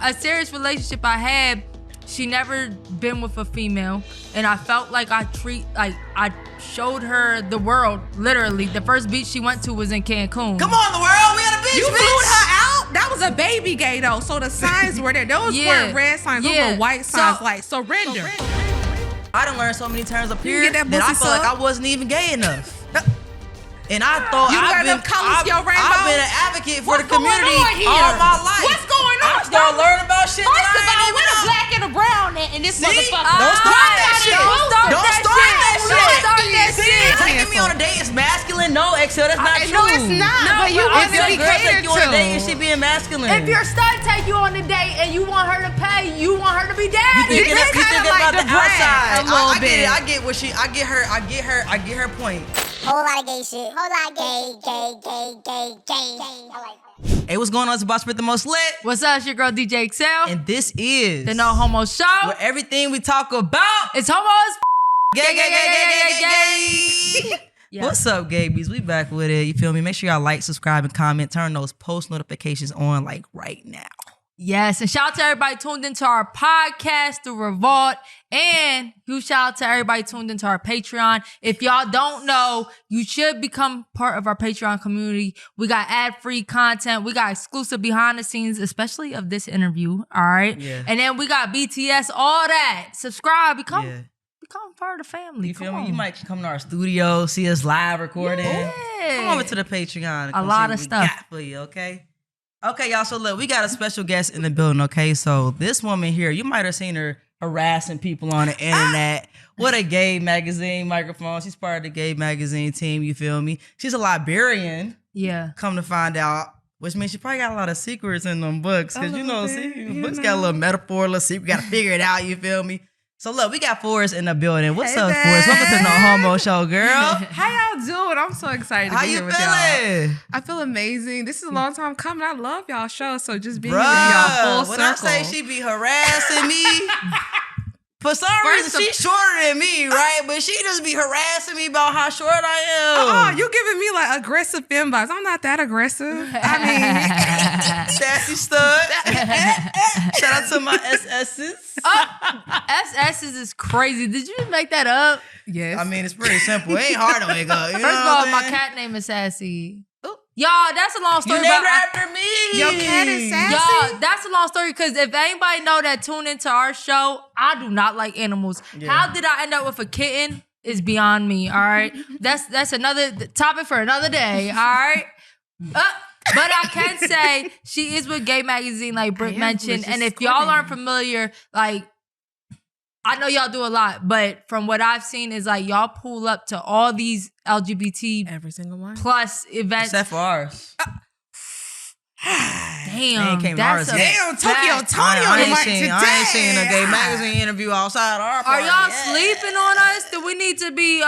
a serious relationship I had, she never been with a female, and I felt like I showed her the world. Literally, the first beach she went to was in Cancun. Come on, the world, we had a beach. You flew her out? That was a baby gay though, so the signs were there. Those weren't red signs, those were white signs, like surrender. I done learned so many terms up here that that I felt like I wasn't even gay enough. And I thought I've been an advocate for the community all my life. What's going on? I started learning about shit that I ain't even know. Black and a brown and this motherfucker. Don't start that shit. Don't start that shit. Taking me on a date is masculine. No, eXeL, that's not true. No, it's not. But you want to be catered you on a to. date, is she being masculine? If your stud take you on a date and you want her to pay, you want her to be daddy. You think kinda about like the the outside. brand a little I get bit. it. I get her point. Whole lot of gay shit. Whole lot of gay. I like that. Hey, what's going on? It's about Britt the Most Lit. What's up? It's your girl DJ eXeL. And this is The No Homo Show. where everything we talk about It's homos. gay. Yeah. What's up, Gabies? We back with it. You feel me? Make sure y'all like, subscribe, and comment. Turn those post notifications on like right now. Yes, and shout out to everybody tuned into our podcast through Revolt, and huge shout out to everybody tuned into our Patreon. If y'all don't know, you should become part of our Patreon community. We got ad-free content. We got exclusive behind the scenes, especially of this interview, all right? Yeah. And then we got BTS, all that. Subscribe, become part of the family. You feel me? You might come to our studio, see us live recording. Yeah. Come over to the Patreon. A lot of we stuff got for you, okay? Okay, y'all. So look, we got a special guest in the building. Okay, so this woman here, you might have seen her harassing people on the internet. What a Gaye Magazine microphone. She's part of the Gaye Magazine team. You feel me? She's a librarian. Yeah. Come to find out, which means she probably got a lot of secrets in them books. Cause books got a little metaphor, a little secret. Got to figure it out. You feel me? So look, we got Forrest in the building. What's up, Forrest? Welcome to the No Homo Show, girl. How y'all doing? I'm so excited to be here with y'all. How you feeling? I feel amazing. This is a long time coming. I love y'all show. So just being here with y'all full when circle. I say she be harassing me, for some reason she's shorter than me, right? But she just be harassing me about how short I am. You giving me like aggressive fem vibes. I'm not that aggressive. I mean, sassy stud. Shout out to my SS's. SS's is crazy. Did you just make that up? yes. I mean, it's pretty simple. It ain't hard to wake up. You First know of all, what I'm my saying? cat name is Sassy. Y'all, that's a long story. You named her after me. Your cat is sassy. Y'all, that's a long story because if anybody know that tune into our show, I do not like animals. Yeah. How did I end up with a kitten is beyond me, all right? That's another topic for another day, all right? But I can say she is with Gaye Magazine, like Britt mentioned. And if y'all aren't familiar, like, I know y'all do a lot, but from what I've seen is like y'all pull up to all these LGBT Every single one. plus events. Except for ours. Damn, came to that's ours a yet. Damn, Tokyo fact. Tony on the mic today. I ain't seen a Gaye Magazine interview outside our Are party. y'all sleeping on us? Do we need to be This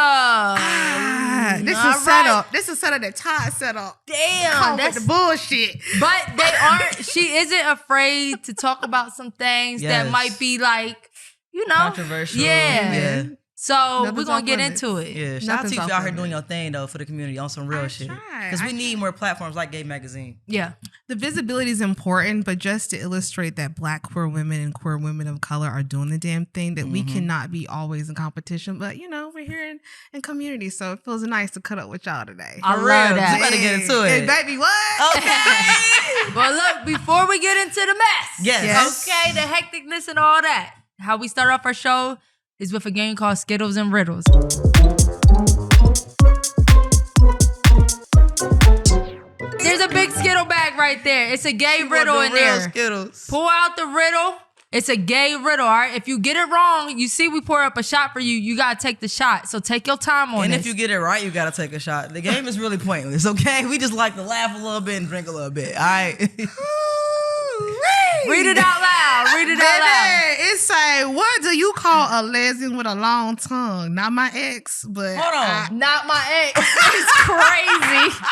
all is set up. This is set up that Todd set up. Damn, Come that's with the bullshit. but they aren't. She isn't afraid to talk about some things that Yes. might be like, you know, Controversial. Yeah. So Nothing's we're gonna off get limits. into it. Yeah, shout out to Nothing's you off for out here limits. doing your thing though for the community on some real I shit. try. Because we need more platforms like Gaye Magazine. Yeah. The visibility is important, but just to illustrate that Black queer women and queer women of color are doing the damn thing, that we cannot be always in competition. But, you know, we're here in community, so it feels nice to cut up with y'all today. I For love real. that. You better get into it. And baby, what? Okay. But look, before we get into the mess, Yes. okay, the hecticness and all that, how we start off our show is with a game called Skittles and Riddles. There's a big Skittle bag right there. It's a gay riddle in there. Skittles. Pull out the riddle. It's a gay riddle, all right? If you get it wrong, you see we pour up a shot for you. You got to take the shot. So take your time on And this. if you get it right, you gotta take a shot. The game is really pointless, okay? We just like to laugh a little bit and drink a little bit, all right? Read it out loud. Read it out loud. It say, what do you call a lesbian with a long tongue? Not my ex, but Hold on. Not my ex. It's crazy.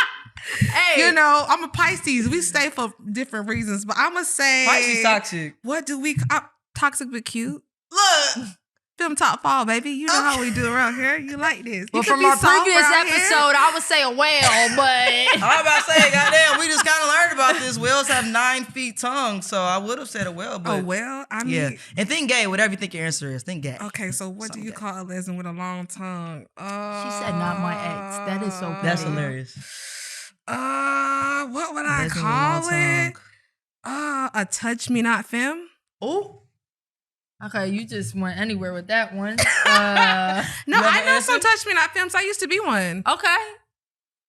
Hey. you know, I'm a Pisces. We stay for different reasons, but I'm gonna say Pisces toxic. What do we toxic but cute? Look, Film top fall, baby. You know how we do around here. You like this. Well, from our previous episode, I would say a whale, but I was about to say, goddamn, we just kind of learned about this. Whales have 9 feet tongues, so I would have said a whale. But I mean, yeah. And think gay, whatever you think your answer is. Think gay. Okay, so what do you call a lesbian with a long tongue? She said not my ex. That is so funny. That's hilarious. What would I call it? A touch me not femme. Oh. Okay, you just went anywhere with that one. No, I know some touch me not femmes. I used to be one. Okay.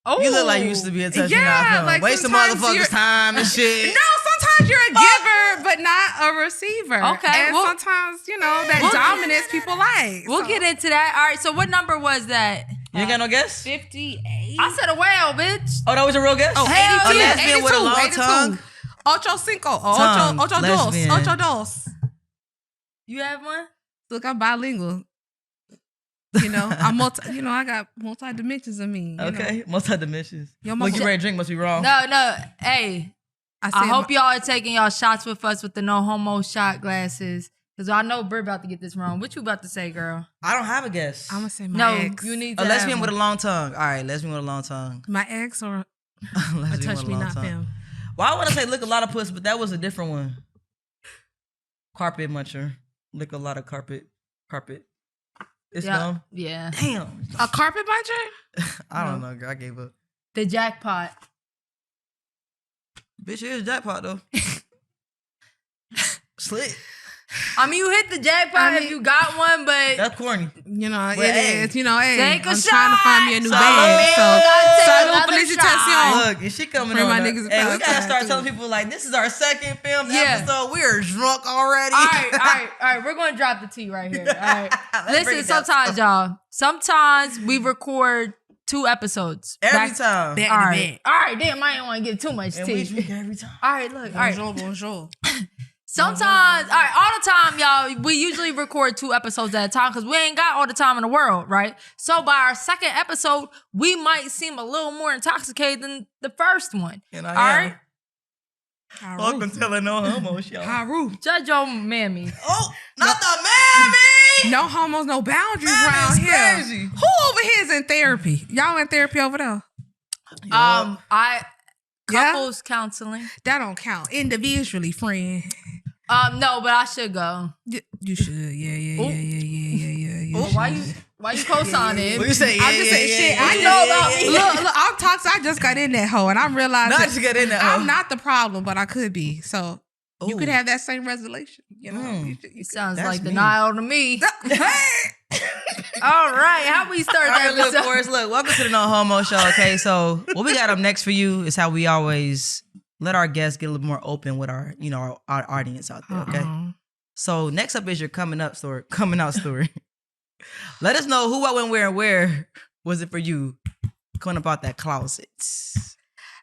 Oh, You look like you used to be a touch me not femme. like Waste the sometimes motherfuckers' time and shit. No, sometimes you're a giver, but not a receiver. Okay, And sometimes, that dominance people like. We'll get into that. All right, so what number was that? You ain't got no guess? 58. I said a whale, bitch. Oh, that was a real guess? Oh, Hell 82. A lesbian with a long 82. tongue? Ocho cinco. Tongue, Ocho dos. lesbian. Ocho dos. You have one? Look, I'm bilingual. I'm I got multi dimensions of me. Okay, multi-dimensions. Yo, Look, you ready to drink, must be wrong. No. Hey, I I hope y'all are taking y'all shots with us with the No Homo shot glasses. Because I know Britt about to get this wrong. What you about to say, girl? I don't have a guess. I'm going to say my No, ex. you need A to lesbian have with a one. long tongue. All right, lesbian with a long tongue. My ex or a Lesbian touch with a me long not tongue. femme. Well, I want to say lick a lot of puss, but that was a different one. Carpet muncher. Lick a lot of carpet. It's dumb. Yeah. Damn. A carpet muncher? I don't know, girl. I gave up. The jackpot. Bitch, it is jackpot, though. Slit. I mean, you hit the jackpot if you got one, but That's corny. It hey, is. Hey, take a I'm shot. trying to find me a new So, bag. take Salud, another felicitation. Look, is she coming Bring on? my the- niggas hey, we back gotta start too. telling people, like, this is our second film Yeah. episode. We are drunk already. all right. We're going to drop the tea right here. All right. Let's break Listen, it down. sometimes we record 2 episodes. Every Back- time. Back All to right. All right, damn, I ain't want to give too much And we tea. drink every time. All right, look. All right. Bonjour. Sometimes, all right, all the time, y'all, we usually record 2 episodes at a time because we ain't got all the time in the world, right? So by our second episode, we might seem a little more intoxicated than the first one. And All I right? am. Welcome to the No Homo Show. Haru. Judge your mammy. Oh, not the mammy! No homos, no boundaries That around is here. crazy. Who over here is in therapy? Y'all in therapy over there? Couples counseling. That don't count. Individually, friend. No, but I should go. You should. Yeah. Well, why you co-signing? What you say? I'm just saying shit. I know about me. Look, I'm toxic. I just got in that hoe, and I'm realizing Not to get in there. I'm not the problem, but I could be. So you Ooh. could have that same resolution. You know, Mm. It sounds That's like me. denial to me. Hey! All right, how we start All that right, look, episode? Forrest, look, welcome to the No Homo Show, okay? So what we got up next for you is how we always let our guests get a little more open with our audience out there, okay? So next up is your coming out story. Let us know who, what, when, where, and where was it for you coming up out that closet.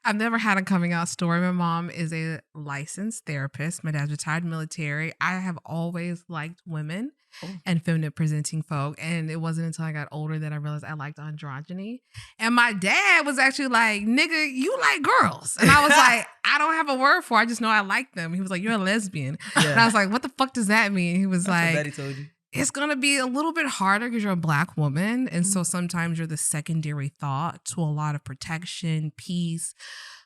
I've never had a coming out story. My mom is a licensed therapist. My dad's retired military. I have always liked women and feminine presenting folk. And it wasn't until I got older that I realized I liked androgyny. And my dad was actually like, nigga, you like girls. And I was like, I don't have a word for it. I just know I like them. He was like, you're a lesbian. Yeah. And I was like, what the fuck does that mean? He was That's what like, Betty told you. it's going to be a little bit harder because you're a Black woman. And so sometimes you're the secondary thought to a lot of protection, peace,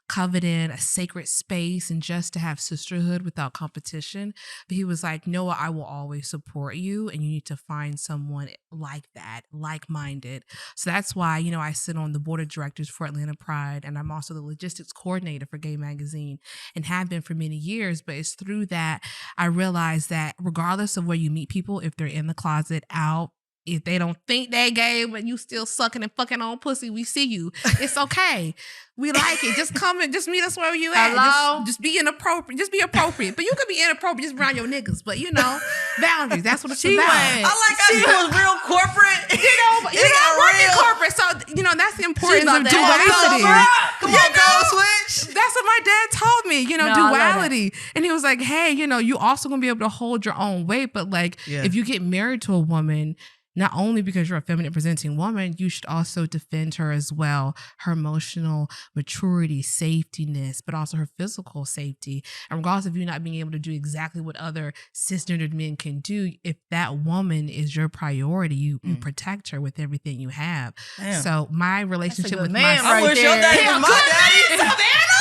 covenant, a sacred space, and just to have sisterhood without competition. But he was like, Noah, I will always support you, and you need to find someone like that, like-minded. So that's why, I sit on the board of directors for Atlanta Pride, and I'm also the logistics coordinator for Gaye Magazine and have been for many years. But it's through that I realized that regardless of where you meet people, if they're in the closet, out, if they don't think they gay, but you still sucking and fucking on pussy, we see you. It's okay. We like it. Just come and just meet us where you at. Hello? Just be inappropriate. Just be appropriate. But you could be inappropriate just around your niggas. But boundaries. That's what it's She about. went. I like how she was real corporate. But I work in corporate, so that's the importance about of to have duality. Come on, go switch. That's what my dad told me, I love that. duality. And he was like, hey, you also gonna be able to hold your own weight, but Yeah. if you get married to a woman, not only because you're a feminine presenting woman, you should also defend her as well. Her emotional maturity, safetyness, but also her physical safety. And regardless of you not being able to do exactly what other cisgendered men can do, if that woman is your priority, you protect her with everything you have. Damn. So my relationship with man my right I wish your there. daddy was my daddy.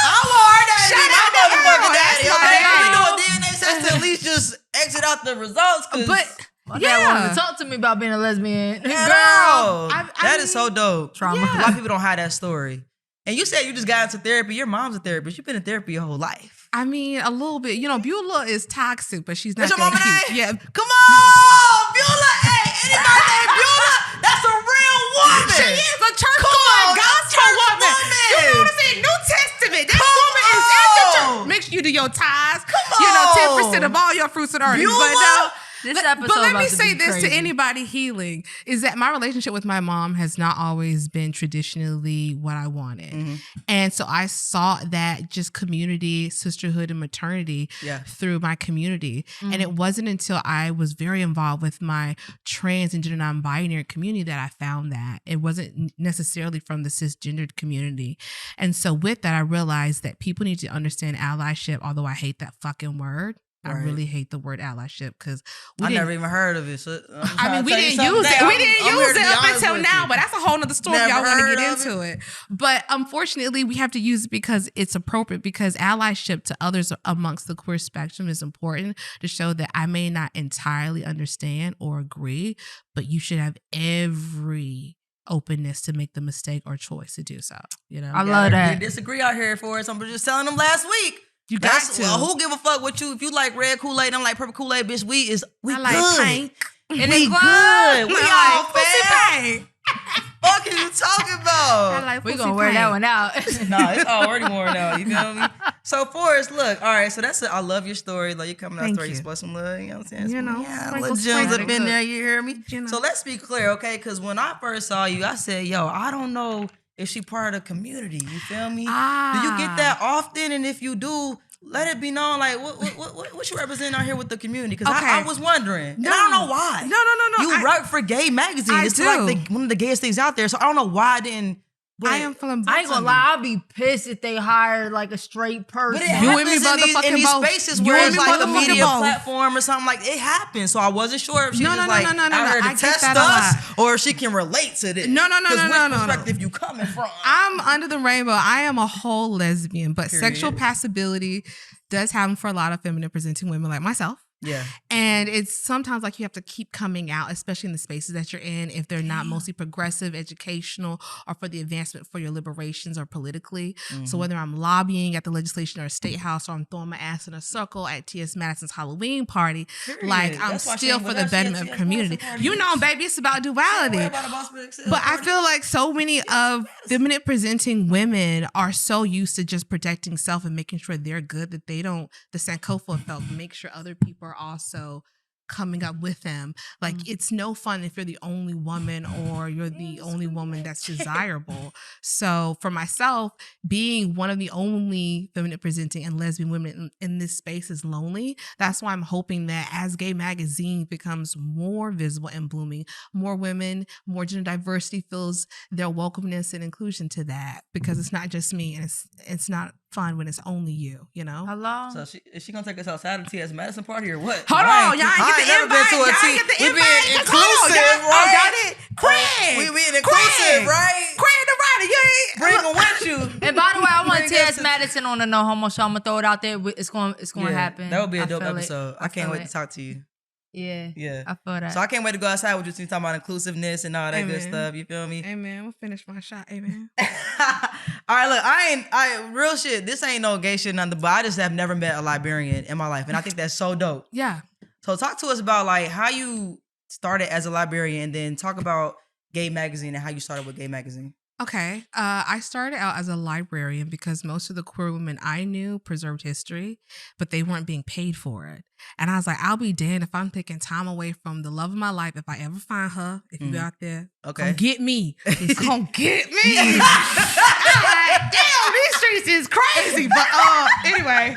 I want her daddy to be my motherfucking daddy. Okay, if we do a DNA test to at least just exit out the results. My dad wanted to talk to me about being a lesbian. Girl, I that is so dope. Trauma. Yeah. A lot of people don't have that story. And you said you just got into therapy. Your mom's a therapist. You've been in therapy your whole life. I mean, a little bit. You know, Beulah is toxic, but she's not What's your mama that cute. name? Yeah. Come on, Beulah. Hey, anybody named Beulah? That's a real woman. She is a church Come going on, gospel woman. You know what I'm saying? New Testament. That woman is in the church. Make sure you do your tithes. Come You know, on. 10% of all your fruits and earnings. Beulah? But no. This episode But let about me to say be this crazy. to anybody healing, is that my relationship with my mom has not always been traditionally what I wanted. Mm-hmm. And so I sought that just community, sisterhood, and maternity through my community. And it wasn't until I was very involved with my trans and gender non-binary community that I found that. It wasn't necessarily from the cisgendered community. And so with that, I realized that people need to understand allyship, although I hate that fucking word. I Right. really hate the word allyship because I never even heard of it. So I mean, we didn't use it. We didn't use it up until now, but that's a whole nother story if y'all want to get into it. But unfortunately, we have to use it because it's appropriate, because allyship to others amongst the queer spectrum is important to show that I may not entirely understand or agree, but you should have every openness to make the mistake or choice to do so. You know, I love that. We disagree out here for it. I'm just telling them last week. You got to. Well, who give a fuck what you? If you like red Kool-Aid, I'm like purple Kool-Aid, bitch. We I like good. pink. In We the club. good. We all like pussy fam. paint. Fuck you talking about? I like We pussy gonna wear that paint. one out. Nah, it's already worn out. You feel me? So Forrest, look, all right. So that's it. I love your story. Like you coming out Thank story, you you. split some love. You know what I'm saying? You know, yeah, sprinkle, little gems sprinkle. up in there. You hear me? You know. So let's be clear, okay? Because when I first saw you, I said, "Yo, I don't know if she part of the community." You feel me? Do you get that often? And if you do, let it be known, like what you represent out here with the community? Because Okay. I was wondering, and I don't know why. No. You wrote for Gaye Magazine. I It's do. like one of the gayest things out there. So I don't know why I didn't. But I am feeling. I ain't gonna lie, I'll be pissed if they hired like a straight person. But it You and happens me in these motherfucking both. spaces You where and it's me like a motherfucking media both. platform or something, like it happens. So I wasn't sure if she No, was no, like no, out here I to get test that a us or if she can relate to this. No. Which perspective you coming from? I'm under the rainbow. I am a whole lesbian, but Period. sexual passability does happen for a lot of feminine presenting women like myself. Yeah. And it's sometimes like you have to keep coming out, especially in the spaces that you're in, if they're not mostly progressive, educational, or for the advancement for your liberations or politically. So whether I'm lobbying at the legislation or state house, or I'm throwing my ass in a circle at T.S. Madison's Halloween party, like I'm That's why she still ain't for with the us. She at betterment of TS community. Madison party. You know, baby, it's about duality. But I feel like so many of feminine presenting women are so used to just protecting self and making sure they're good that they don't, the Sankofa effect, make sure other people are also coming up with them. Like it's no fun if you're the only woman or you're the only woman that's desirable. So for myself, being one of the only feminine presenting and lesbian women in this space is lonely. That's why I'm hoping that as Gaye Magazine becomes more visible and blooming, more women, more gender diversity feels their welcomeness and inclusion to that, because it's not just me and it's not fun when it's only you, you know? Hello? So is she gonna take us outside of T.S. Madison party or what? Hold on, y'all ain't get the invite. Y'all ain't get the We invite. being 'Cause hold on, inclusive, y'all- right? Oh, y'all did. Craig. We being inclusive, right? Craig the writer. You ain't. Bring them with you. And by the way, I want Bring T.S. us to- Madison on the No Homo Show. I'm gonna throw it out there. It's going Yeah, happen. That would be a dope feel it. episode. I can't feel wait it. to talk to you. Yeah. Yeah. I feel that. So I can't wait to go outside with you. Talking about inclusiveness and all that good Amen. stuff. You feel me? Amen. We'll finish my shot. Amen. All right, look, I real shit. This ain't no gay shit, nothing. But I just have never met a librarian in my life, and I think that's so dope. Yeah. So talk to us about like how you started as a librarian, and then talk about Gaye Magazine and how you started with Gaye Magazine. Okay. I started out as a librarian because most of the queer women I knew preserved history, but they weren't being paid for it. And I was like, I'll be damned if I'm taking time away from the love of my life. If I ever find her, if you out there, Okay. come get me. Come get me. God damn, these streets is crazy. But anyway,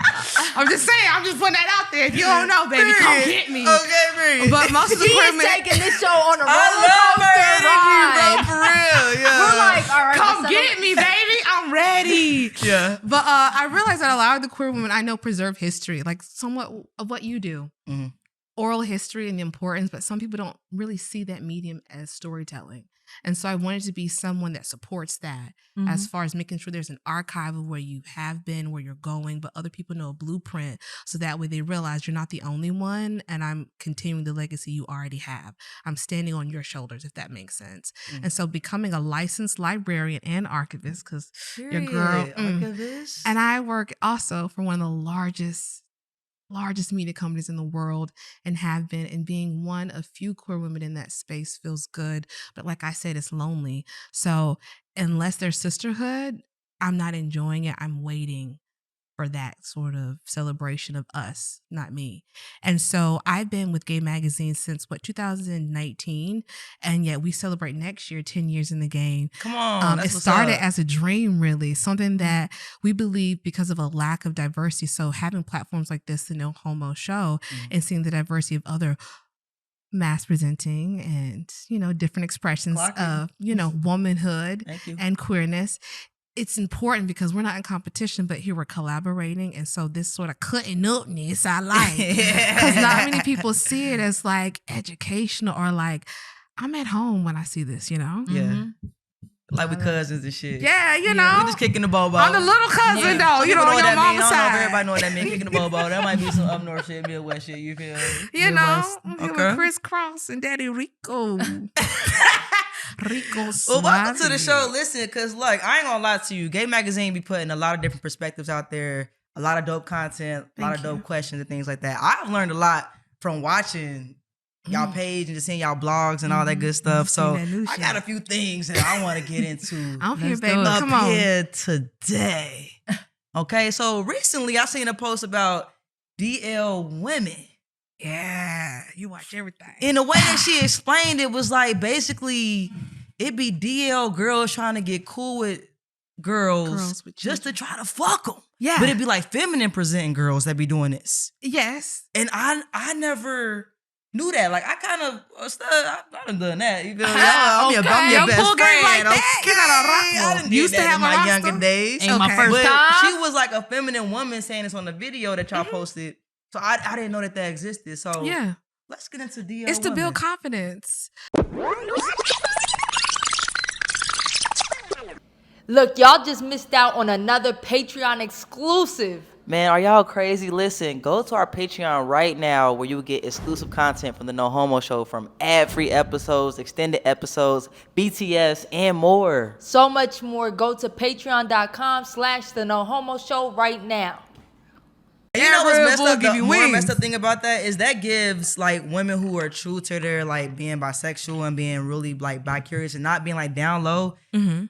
I'm just saying, I'm just putting that out there. If you don't know, baby, come get me. Okay, Britt. But most of the He queer is men, taking this show on a roller I love her coaster energy, bro, ride. for real. Yeah. We're like, all right, come let's get me, baby. I'm ready. Yeah. But I realized that a lot of the queer women I know preserve history, like somewhat of what you do. Mhm. Oral history and the importance, but some people don't really see that medium as storytelling. And so I wanted to be someone that supports that as far as making sure there's an archive of where you have been, where you're going, but other people know a blueprint. So that way they realize you're not the only one and I'm continuing the legacy you already have. I'm standing on your shoulders, if that makes sense. And so becoming a licensed librarian and archivist, because your girl, Archivist. and I work also for one of the largest media companies in the world and have been, and being one of few queer women in that space feels good. But like I said, it's lonely. So unless there's sisterhood, I'm not enjoying it. I'm waiting for that sort of celebration of us, not me. And so I've been with Gaye Magazine since 2019, and yet we celebrate next year 10 years in the game. Come on. It That's what's started up. as a dream, really, something that we believe because of a lack of diversity. So having platforms like this, the No Homo Show, and seeing the diversity of other mass presenting and, different expressions Clock it. of, womanhood Thank you. and queerness. It's important because we're not in competition, but here we're collaborating. And so this sort of cutting upness I like. Because not many people see it as like educational or like, I'm at home when I see this, Yeah. Like we cousins and shit. Yeah, We just kicking the bobo. I'm the little cousin, though. Some On people know what your that mean. mama's I don't know if side. everybody know what that means. Kicking the bobo. That might be some up north shit, Midwest shit. You feel? Midwest. I'm here with Chris Cross and Daddy Rico. Rico Well, welcome to the Suave. show. Listen, because look, I ain't gonna lie to you. Gaye Magazine be putting a lot of different perspectives out there, a lot of dope content, a lot of dope questions and things like that. I've learned a lot from watching y'all page and just seeing y'all blogs and all that good stuff. So that new I shit. got a few things that I want to get into I'm here, Let's baby. do it. up Come on. here today. Okay, so recently I seen a post about DL women. Yeah, you watch everything. In the way that she explained it was like basically it be DL girls trying to get cool with girls with just to try to fuck them. Yeah. But it'd be like feminine presenting girls that be doing this. Yes. And I never knew that. Like I kind of I done done that. You feel me? I'm your Young best pool game friend. like that? You got a rock- I done Used did to that have in a my roster? younger days. Ain't my Okay. first But time. she was like a feminine woman saying this on the video that y'all posted. So I didn't know that existed. So Yeah. let's get into DL It's to women. build confidence. Look, y'all just missed out on another Patreon exclusive. Man, are y'all crazy? Listen, go to our Patreon right now where you will get exclusive content from the No Homo Show, from ad-free episodes, extended episodes, BTS, and more. So much more. Go to patreon.com/the No Homo Show right now. And you know what's Red messed Bull up? give The you more wings. messed up thing about that is that gives like women who are true to their like being bisexual and being really like bi-curious and not being like down low,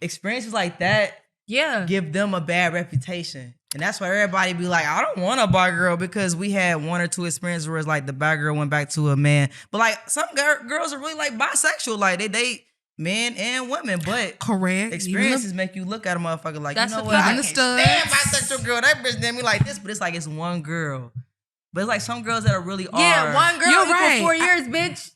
experiences like that Yeah. give them a bad reputation. And that's why everybody be like, I don't want a bi girl, because we had one or two experiences where it's like the bi girl went back to a man. But like some girls are really like bisexual, like they date men and women, but Correct. experiences make you look at a motherfucker like, That's you know the what? I thing. can't Understood. stand bisexual girl. That bitch did me like this, but it's like it's one girl. But it's like some girls that are really Yeah, are. one girl You're equal right. 4 years, bitch.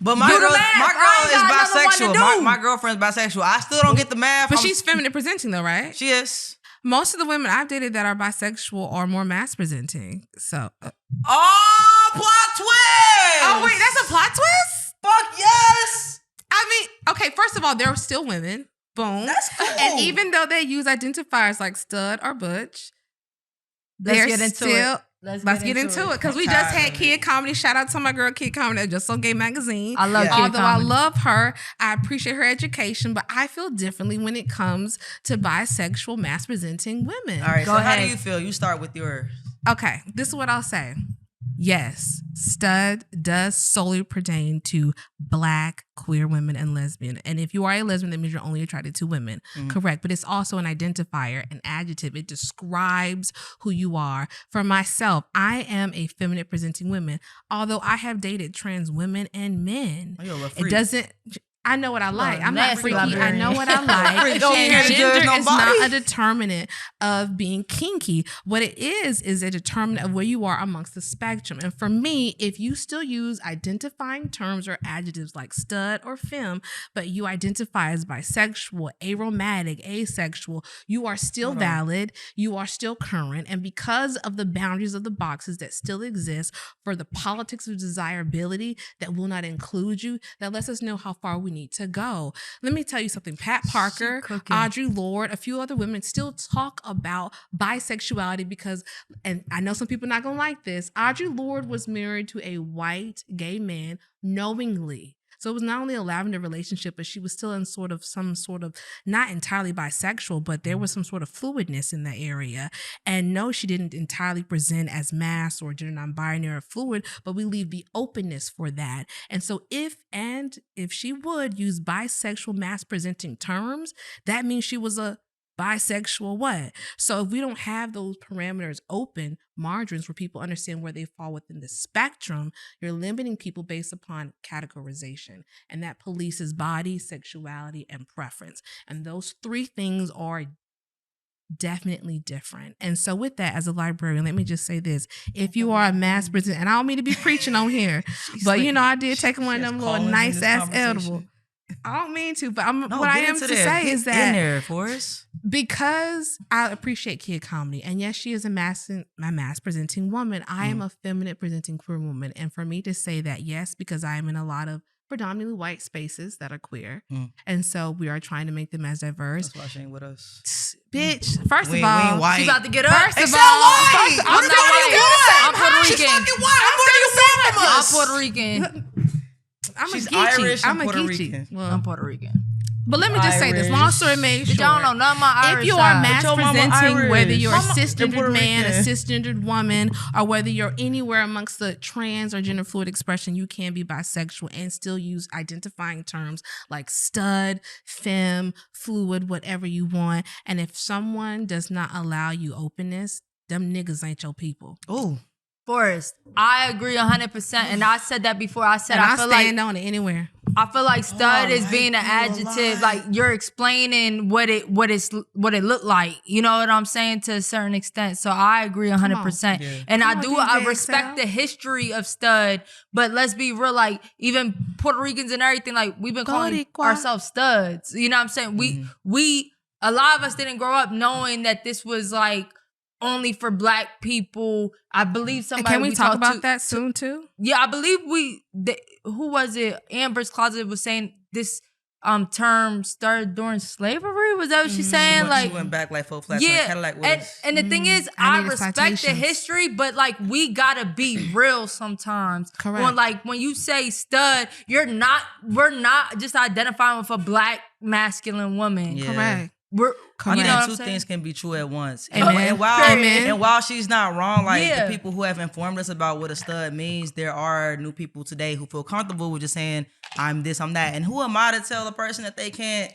But my Do the girl, math. my I girl ain't is got another one to bisexual. do. My girlfriend's bisexual. I still don't get the math. But she's feminine presenting though, right? she is. Most of the women I've dated that are bisexual are more mass presenting. So. Oh, plot twist! Oh wait, that's a plot twist? Fuck yes! I mean, okay, first of all, they're still women. Boom. That's cool. And even though they use identifiers like stud or butch, Let's they're get into still. it. Let's get into it because we I'm just tired had of Kid it. Comedy. Shout out to my girl Kid Comedy, just on Gaye Magazine. I love Yeah. Kid Although Comedy. I love her, I appreciate her education, but I feel differently when it comes to bisexual mass presenting women. All right, Go so how ahead. do you feel? You start with yours. Okay, this is what I'll say. Yes, stud does solely pertain to Black, queer women, and lesbian. And if you are a lesbian, that means you're only attracted to women. Correct. But it's also an identifier, an adjective. It describes who you are. For myself, I am a feminine presenting woman, although I have dated trans women and men. Oh, you're a little It freak. doesn't. I know what I like. I'm not nasty freaky. I librarian. know what I like. Don't And care to judge gender is nobody. not a determinant of being kinky. What it is a determinant of where you are amongst the spectrum. And for me, if you still use identifying terms or adjectives like stud or femme, but you identify as bisexual, aromantic, asexual, you are still valid. You are still current. And because of the boundaries of the boxes that still exist for the politics of desirability that will not include you, that lets us know how far we need to go. Let me tell you something. Pat Parker, Audre Lorde, a few other women still talk about bisexuality because, and I know some people are not going to like this, Audre Lorde was married to a white gay man knowingly. So it was not only a lavender relationship, but she was still in some sort of, not entirely bisexual, but there was some sort of fluidness in that area. And no, she didn't entirely present as mass or gender non-binary or fluid, but we leave the openness for that. And so if she would use bisexual mass presenting terms, that means she was a bisexual what? So if we don't have those parameters open, margins where people understand where they fall within the spectrum, you're limiting people based upon categorization. And that polices body, sexuality, and preference. And those three things are definitely different. And so with that, as a librarian, let me just say this. If you are a mass present, and I don't mean to be preaching on here, but I did take one of them little nice ass edible. I don't mean to, but what I am to say is that in there, Forrest. Because I appreciate kid comedy, and yes, she is a mass presenting woman. I am a feminine presenting queer woman, and for me to say that, yes, because I am in a lot of predominantly white spaces that are queer, and so we are trying to make them as diverse. That's why she ain't with us, bitch. First we of all, ain't white. She about to get up. First of eXeL all, white. I'm not white. I'm Puerto She's Rican. fucking white. What are you saying from I'm us? Puerto Rican. She's Irish and I'm a Puerto Geechee. Rican. Well, I'm Puerto Rican. but let me just say this. Long story made short. Y'all don't know none of my Irish If you are side. mass But your mama presenting, Irish. whether you're a Mama- you're cisgendered Puerto man, a Rican. cisgendered woman, or whether you're anywhere amongst the trans or gender fluid expression, you can be bisexual and still use identifying terms like stud, femme, fluid, whatever you want. And if someone does not allow you openness, them niggas ain't your people. Ooh. Forrest, I agree 100%, and I said that before. I said And I I feel stand like on it anywhere. I feel like stud is like being an you a adjective, lot. like you're explaining what it looked like. You know what I'm saying, to a certain extent. So I agree 100%. Yeah. And Come on, I DJ respect eXeL. the history of stud, but let's be real, like even Puerto Ricans and everything, like we've been calling Boricua. ourselves studs. You know what I'm saying? We a lot of us didn't grow up knowing that this was like only for black people. I believe And somebody. can we talk talked about to- that soon too? Yeah, I believe who was it? Amber's Closet was saying this term started during slavery. Was that what she's saying? She went back like 4 flats. Yeah, Cadillac with and, us. and the thing is, I I need the respect the citations. history, but like we gotta be real sometimes. Correct. When you say stud, we're not just identifying with a black masculine woman. Yeah. Correct. We're Correct. you know what two I'm saying? things can be true at once. Amen. And while she's not wrong, like Yeah. the people who have informed us about what a stud means, there are new people today who feel comfortable with just saying, I'm this, I'm that. And who am I to tell a person that they can't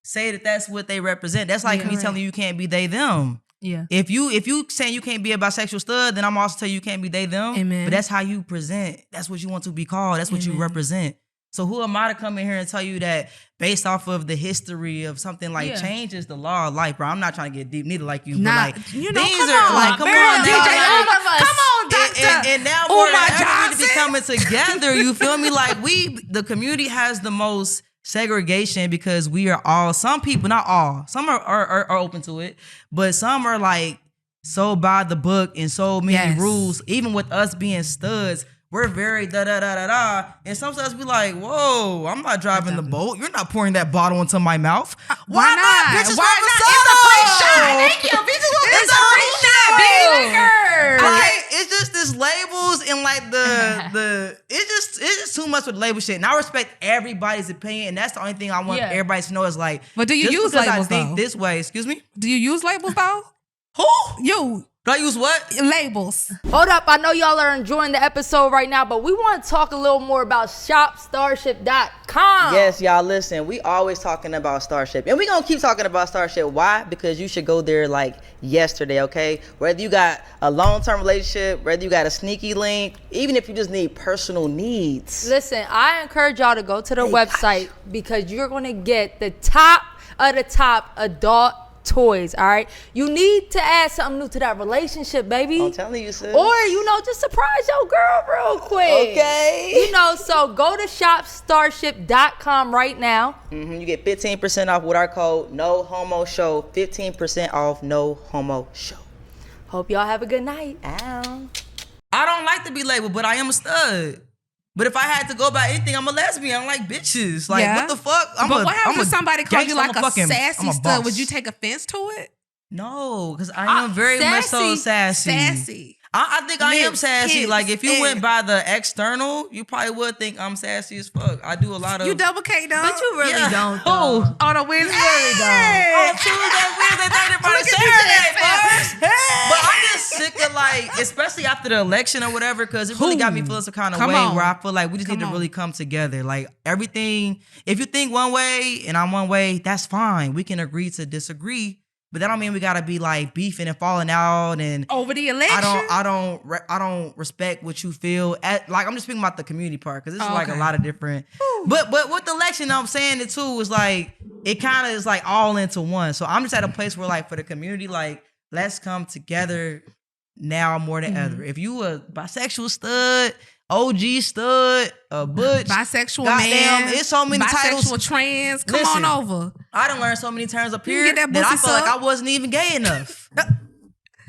say that that's what they represent? That's like me telling you can't be they, them. Yeah. If you saying you can't be a bisexual stud, then I'm also telling you can't be they, them. Amen. But that's how you present. That's what you want to be called. That's what you represent. So who am I to come in here and tell you that based off of the history of something like changes the law of life, bro? I'm not trying to get deep, neither like you, Nah, but like you know, these come are on, like, come Barry, on, DJ, now, come on, doctor. and now more than Umar ever, we need to Johnson. be coming together. You feel me? Like the community has the most segregation because we are all, some people, not all, some are open to it, but some are like so by the book and so many rules. Even with us being studs, we're very da-da-da-da-da. And some studs be like, whoa, I'm not driving the boat. You're not pouring that bottle into my mouth. Why not? Bitch, it's Why not? It's a free shot. Thank you. Bitch, It's a free shot, baby. Like, it's just this labels and like it's just too much with label shit. And I respect everybody's opinion, and that's the only thing I want everybody to know is like, But do you just use because labels, I think though? this way, excuse me? Do you use labels though? Who? You. Do I use what? Labels. Hold up, I know y'all are enjoying the episode right now, but we want to talk a little more about shopstarship.com. Yes, y'all, listen, we always talking about Starship. And we gonna keep talking about Starship. Why? Because you should go there like yesterday, okay? Whether you got a long-term relationship, whether you got a sneaky link, even if you just need personal needs. Listen, I encourage y'all to go to the website because you're going to get the top of the top adult toys, all right? You need to add something new to that relationship, baby. I'm telling you, sis. Or, just surprise your girl real quick. Okay. So go to shopstarship.com right now. You get 15% off with our code No Homo Show. 15% off No Homo Show. Hope y'all have a good night. Ow. I don't like to be labeled, but I am a stud. But if I had to go by anything, I'm a lesbian. I don't like bitches. Like, what the fuck? But what happens if somebody called you like a sassy stud? boss. Would you take offense to it? No, because I am very much so sassy. Sassy. I think I am sassy. Kids, like, if you went by the external, you probably would think I'm sassy as fuck. I do a lot of... You double K, though. But you really don't. Oh, the Wednesday. really don't. Oh, Tuesday, Wednesday, Thursday, Friday, Saturday, first. But I'm just sick of, like, especially after the election or whatever, because it really got me feeling some kind of way where I feel like we just need to really come together. Like, everything, if you think one way and I'm one way, that's fine. We can agree to disagree. But that don't mean we gotta be like beefing and falling out and over the election. I don't respect what you feel. Like, I'm just speaking about the community part because it's like a lot of different. But with the election, I'm saying it too is like it kind of is like all into one. So I'm just at a place where like for the community, like let's come together now more than ever. If you a bisexual stud, OG stud, a butch, bisexual goddamn, man, it's so many titles. Bisexual trans, come Listen, on over. I done learned so many terms up here get that that I pussy feel like sucked. I wasn't even gay enough.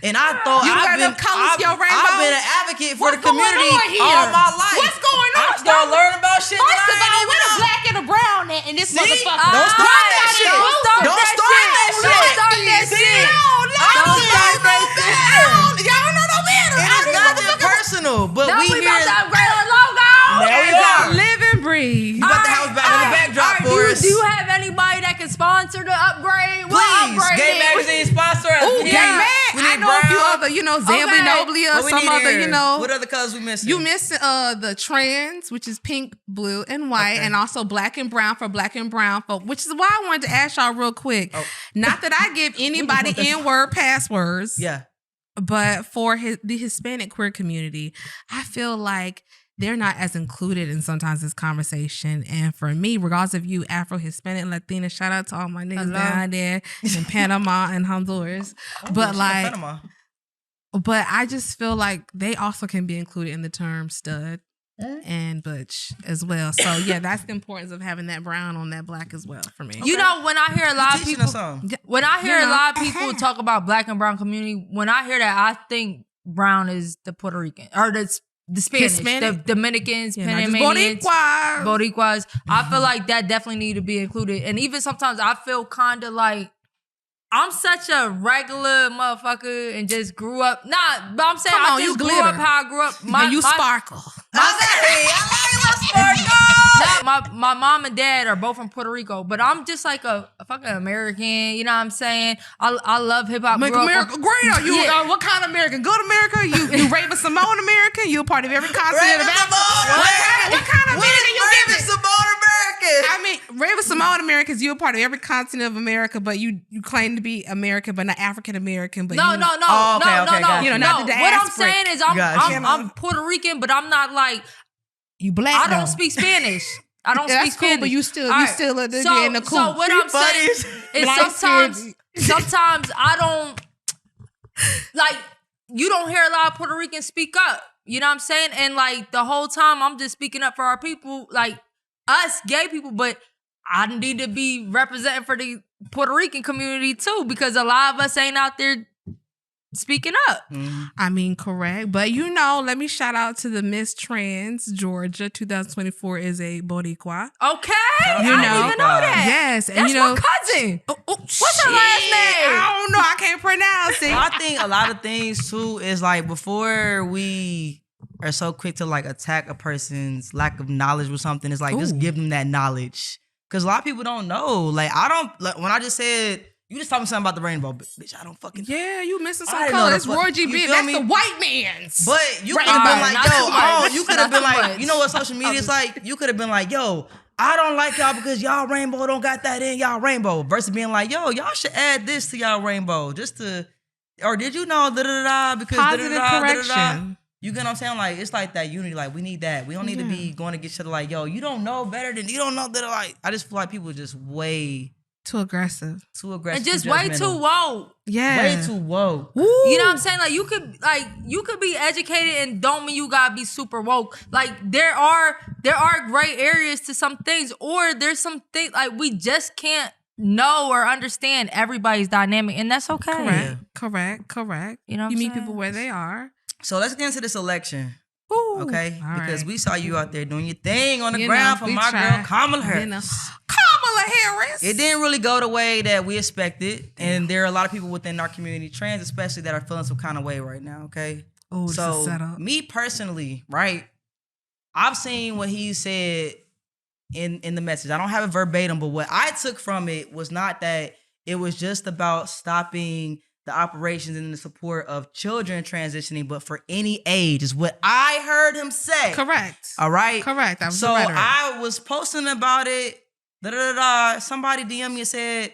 And I thought got them colors, your rainbow? I've been an advocate for What's the community going on here? all my life. What's going on? I'm starting to learn about shit that I ain't even where the know. black and the brown at in this See? motherfucker? Don't start that shit. Don't start Don't that start shit. that shit. Don't start that See? shit. Don't start that shit. Y'all know no better. It is not just personal, but Now we we about here. to upgrade our logo. There we are. Live and breathe. You got the house back in the backdrop for us. Do you have anybody that can sponsor the upgrade? We'll Please, upgrade Gaye it. Magazine sponsor us. Ooh, We Gay need- Mag. we I need know a few brown. other, Zambi Nobly or What we some need other, here? What other colors we missing? You missing the trans, which is pink, blue, and white, and also black and brown for black and brown folk, which is why I wanted to ask y'all real quick. Not that I give anybody N-word passwords. Yeah. But for the Hispanic queer community, I feel like they're not as included in sometimes this conversation. And for me, regardless of you, Afro, Hispanic, Latina, shout out to all my niggas down there in Panama and Honduras. But like, Panama. but I just feel like they also can be included in the term stud and butch as well. So yeah, that's the importance of having that brown on that black as well for me. You know, when I hear a lot of Teaching people, us something. when I hear a lot of people talk about black and brown community, when I hear that, I think brown is the Puerto Rican or the Spanish, Hispanic? the Dominicans, Yeah, not just Panamanians, Boricuas. Boricuas. I feel like that definitely need to be included. And even sometimes I feel kind of like I'm such a regular motherfucker and just grew up. But I'm saying Come on, I you just grew glitter. up how I grew up. And you sparkle. My mom and dad are both from Puerto Rico, but I'm just like a fucking American. You know what I'm saying? I love hip hop. Make America great. Are you what kind of American? Good America? You Raven Simone American? You a part of every continent of Africa? What kind of American you Raven giving? Simone American? I mean, Raven Simone Americans, you a part of every continent of America, but you claim to be American, but not African American. But No. okay, gotcha. You know, not the What I'm diasporic. saying is I'm Puerto Rican, but I'm not like You black. I don't though. speak Spanish. I don't Yeah, speak that's cool, Spanish. but you still All right. a nigga so, in the cool. So what I'm saying is sometimes I don't like you don't hear a lot of Puerto Ricans speak up. You know what I'm saying? And like the whole time I'm just speaking up for our people, like us gay people, but I need to be representing for the Puerto Rican community too, because a lot of us ain't out there speaking up. I mean, correct. But let me shout out to the Miss Trans Georgia 2024 is a Boricua. Okay. I You didn't know. even know that. Yes. And That's my cousin. What's her last name? I don't know. I can't pronounce it. I think a lot of things too is like before we are so quick to like attack a person's lack of knowledge with something, it's like just give them that knowledge. Cause a lot of people don't know. Like when I just said You just talking something about the rainbow, bitch. I don't fucking. Yeah, you missing I some didn't know color. the It's fuck- Roy you G. Biv. feel That's me? the white man's. But you could Right. have been Alright, like, not yo, too much. you could have been Not too like, much. you know what social media is like? You could have been like, yo, I don't like y'all because y'all rainbow don't got that in y'all rainbow. Versus being like, yo, y'all should add this to y'all rainbow just to, or did you know da-da-da-da because Positive da-da-da, correction. da-da-da. You get what I'm saying? Like, it's like that unity. Like, we need that. We don't need to be going to get each other like, yo, you don't know better than, you don't know that. Like, I just feel like people are just way Too aggressive. too aggressive. And just too way too judgmental. woke. Yeah. Way too woke. You know what I'm saying? Like you could be educated and don't mean you gotta be super woke. Like there are gray areas to some things, or there's some things like we just can't know or understand everybody's dynamic, and that's okay. Correct. You know what you I'm meet saying? people where they are. So let's get into this election. Ooh. Okay? All Because right. we saw you out there doing your thing on the You ground know, for we my tried. girl, Kamala Harris. You know. Kamala Harris. It didn't really go the way that we expected. And there are a lot of people within our community, trans especially, that are feeling some kind of way right now, okay? Oh, this is So, set up. me personally, right? I've seen what he said in the message. I don't have it verbatim, but what I took from it was not that it was just about stopping the operations and the support of children transitioning, but for any age is what I heard him say. Correct. All right? Correct. That was So the rhetoric. I was posting about it. Somebody DM me and said,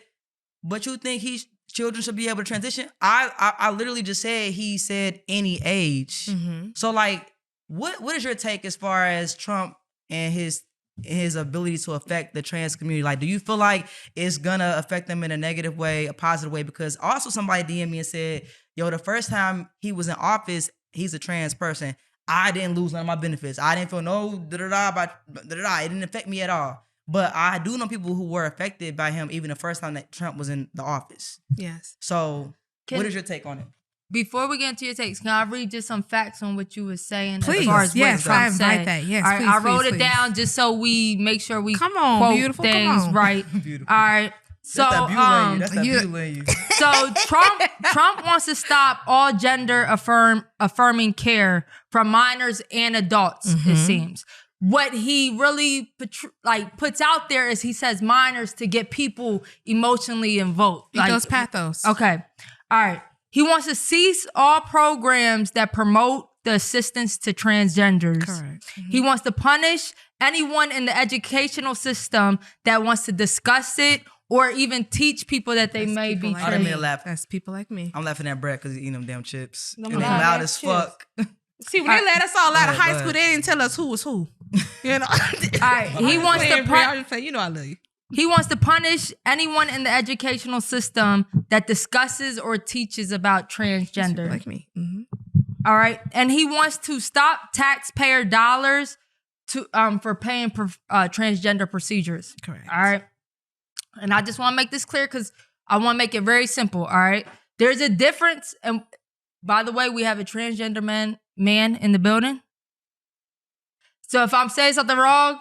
but you think children should be able to transition? I literally just said he said any age. Mm-hmm. So like, what is your take as far as Trump and his ability to affect the trans community? Like, do you feel like it's gonna affect them in a negative way, a positive way? Because also somebody DM me and said, yo, the first time he was in office, he's a trans person. I didn't lose none of my benefits. I didn't feel no da-da-da about da-da-da. It didn't affect me at all. But I do know people who were affected by him even the first time that Trump was in the office. Yes. So what is your take on it? Before we get into your takes, can I read just some facts on what you were saying? Please. As far as Yes, what I Trump invite said? that. Yes, All right, please, I wrote please, it down just so we make sure we Come on, quote beautiful, come things on. right. Beautiful. All right. So That's that you- beautiful in you. So Trump wants to stop all gender affirming care from minors and adults. It seems. What he really puts out there is he says minors to get people emotionally involved. He goes pathos. Okay. All right. He wants to cease all programs that promote the assistance to transgenders. Correct. He wants to punish anyone in the educational system that wants to discuss it or even teach people that they may be people like I didn't mean to trans. laugh. That's people like me. I'm laughing at Brett because he's eating them damn chips. No, And I'm they laughing loud at as chips. fuck. See, when they let us all out of Go high ahead. school, they didn't tell us who was who. You know? All right. He wants to I just say, you know I love you. He wants to punish anyone in the educational system that discusses or teaches about transgender. Like me. Mm-hmm. All right. And he wants to stop taxpayer dollars to for paying transgender procedures. Correct. All right. And I just want to make this clear because I want to make it very simple. All right. There's a difference. And by the way, we have a transgender man in the building. So if I'm saying something wrong,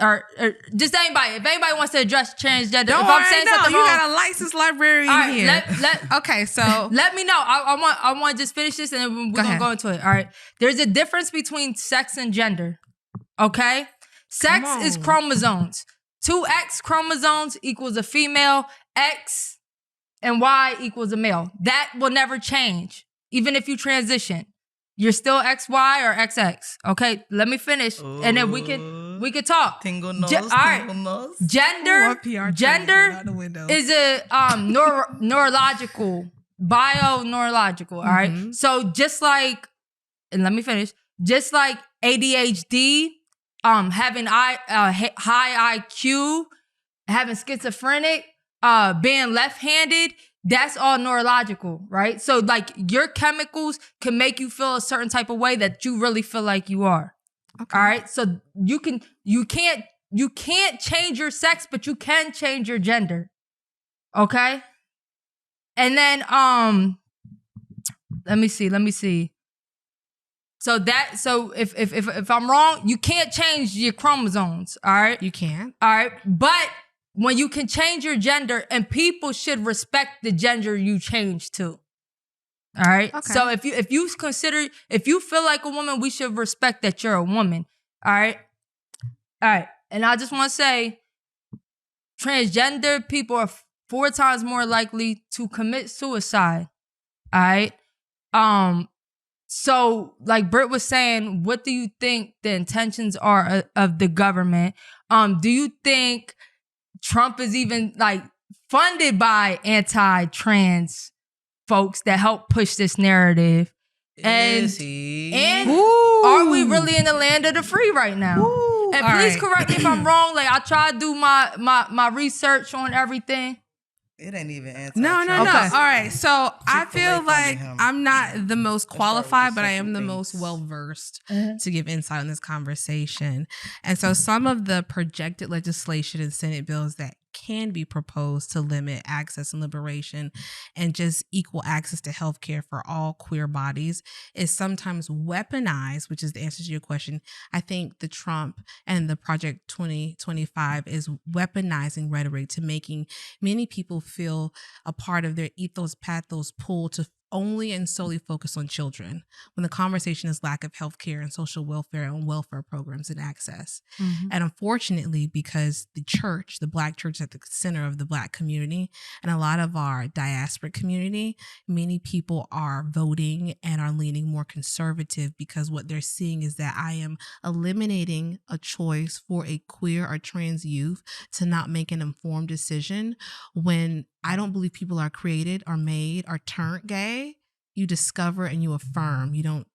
or just anybody, if anybody wants to address transgender, Don't if worry, I'm saying no, something you wrong, got a licensed librarian all right, here. Okay, so let me know. I want to just finish this and then we're Go going to ahead. go into it. All right. There's a difference between sex and gender. Okay? Sex Come is on. chromosomes. 2 X chromosomes equals a female. X and Y equals a male. That will never change. Even if you transition. You're still XY or XX. Okay? Let me finish. And then we could talk. Tingle nose, all right. tingle nose. Gender, out the window. is a neurological, bio-neurological, all right? So just like, and let me finish, just like ADHD, having high IQ, having schizophrenic, being left-handed, that's all neurological, right? So like your chemicals can make you feel a certain type of way that you really feel like you are. Okay. All right. So you can't change your sex, but you can change your gender. Okay. And then let me see. So if I'm wrong, you can't change your chromosomes. All right. You can. All right. But when you can change your gender, and people should respect the gender you change to. All right. Okay. So if you feel like a woman, we should respect that you're a woman. All right. All right. And I just want to say, transgender people are 4 times more likely to commit suicide. All right. So like Britt was saying, what do you think the intentions are of the government? Do you think Trump is even like funded by anti-trans folks that help push this narrative? Is he? And are we really in the land of the free right now? Ooh. And All please right. correct me if I'm wrong. Like I try to do my research on everything. It ain't even anti. No. Okay. All right. So I Chick-fil-A feel funding like him. I'm not the most qualified, but I am the second most things. well-versed Mhm. to give insight on this conversation. And so some of the projected legislation and Senate bills that can be proposed to limit access and liberation and just equal access to healthcare for all queer bodies is sometimes weaponized, which is the answer to your question. I think the Trump and the Project 2025 is weaponizing rhetoric to making many people feel a part of their ethos, pathos, pull to only and solely focus on children when the conversation is lack of healthcare and social welfare and welfare programs and access. Mm-hmm. And unfortunately, because the church, the Black church, is at the center of the Black community and a lot of our diasporic community, many people are voting and are leaning more conservative because what they're seeing is that I am eliminating a choice for a queer or trans youth to not make an informed decision when I don't believe people are created or made or turned gay. You discover and you affirm. You don't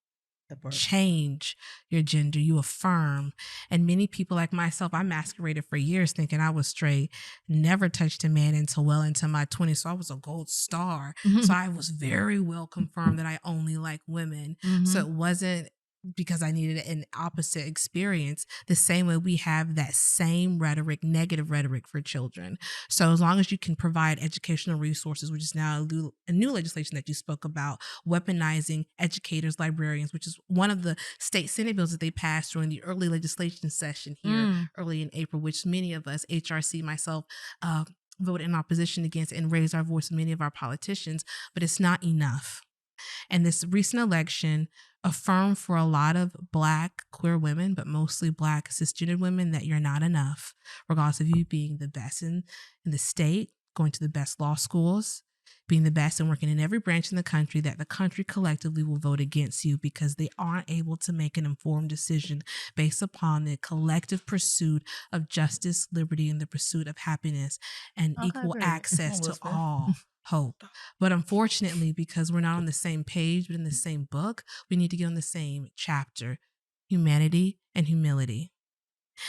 change your gender, you affirm. And many people like myself, I masqueraded for years thinking I was straight, never touched a man until well into my 20s. So I was a gold star. Mm-hmm. So I was very well confirmed that I only like women. Mm-hmm. So it wasn't because I needed an opposite experience, the same way we have that same rhetoric, negative rhetoric for children. So as long as you can provide educational resources, which is now a new legislation that you spoke about, weaponizing educators, librarians, which is one of the state Senate bills that they passed during the early legislation session here early in April, which many of us, HRC, myself, voted in opposition against and raised our voice, many of our politicians, but it's not enough. And this recent election affirmed for a lot of Black queer women, but mostly Black cisgendered women, that you're not enough, regardless of you being the best in the state, going to the best law schools, being the best and working in every branch in the country, that the country collectively will vote against you because they aren't able to make an informed decision based upon the collective pursuit of justice, liberty, and the pursuit of happiness and equal access to all. Hope. But unfortunately, because we're not on the same page, but in the same book, we need to get on the same chapter: humanity and humility.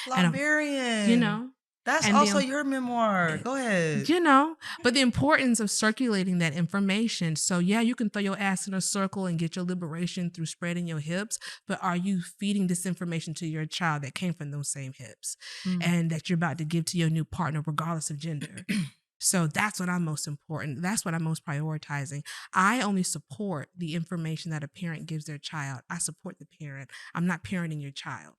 Librarian. You know? That's and also your memoir. Go ahead. You know, but the importance of circulating that information. So yeah, you can throw your ass in a circle and get your liberation through spreading your hips, but are you feeding this information to your child that came from those same hips and that you're about to give to your new partner regardless of gender? So that's what I'm most important. That's what I'm most prioritizing. I only support the information that a parent gives their child. I support the parent. I'm not parenting your child.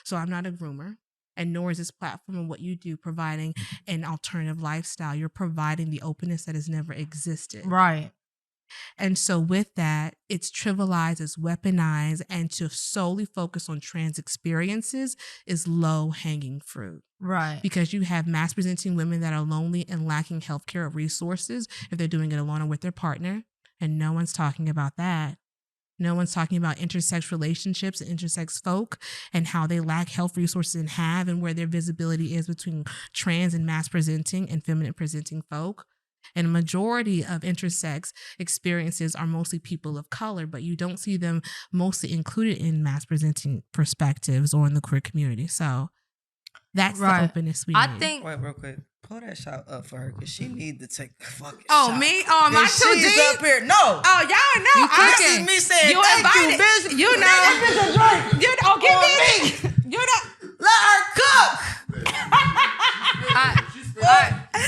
So I'm not a groomer. And nor is this platform and what you do providing an alternative lifestyle. You're providing the openness that has never existed. Right. And so with that, it's trivialized, it's weaponized, and to solely focus on trans experiences is low-hanging fruit. Right. Because you have mass-presenting women that are lonely and lacking healthcare resources if they're doing it alone or with their partner, and no one's talking about that. No one's talking about intersex relationships and intersex folk and how they lack health resources and have and where their visibility is between trans and mass-presenting and feminine-presenting folk. And a majority of intersex experiences are mostly people of color, but you don't see them mostly included in mass-presenting perspectives or in the queer community. So that's the openness we need. I think. Wait, real quick. Pull that shot up for her because she need to take the fucking Oh, shot. me? Oh, am I too She's deep? up here. No. Oh, y'all know. This is me saying You thank invited. you, bitch. You know. Give this bitch a drink. You know. Give On me. You know. Let her cook.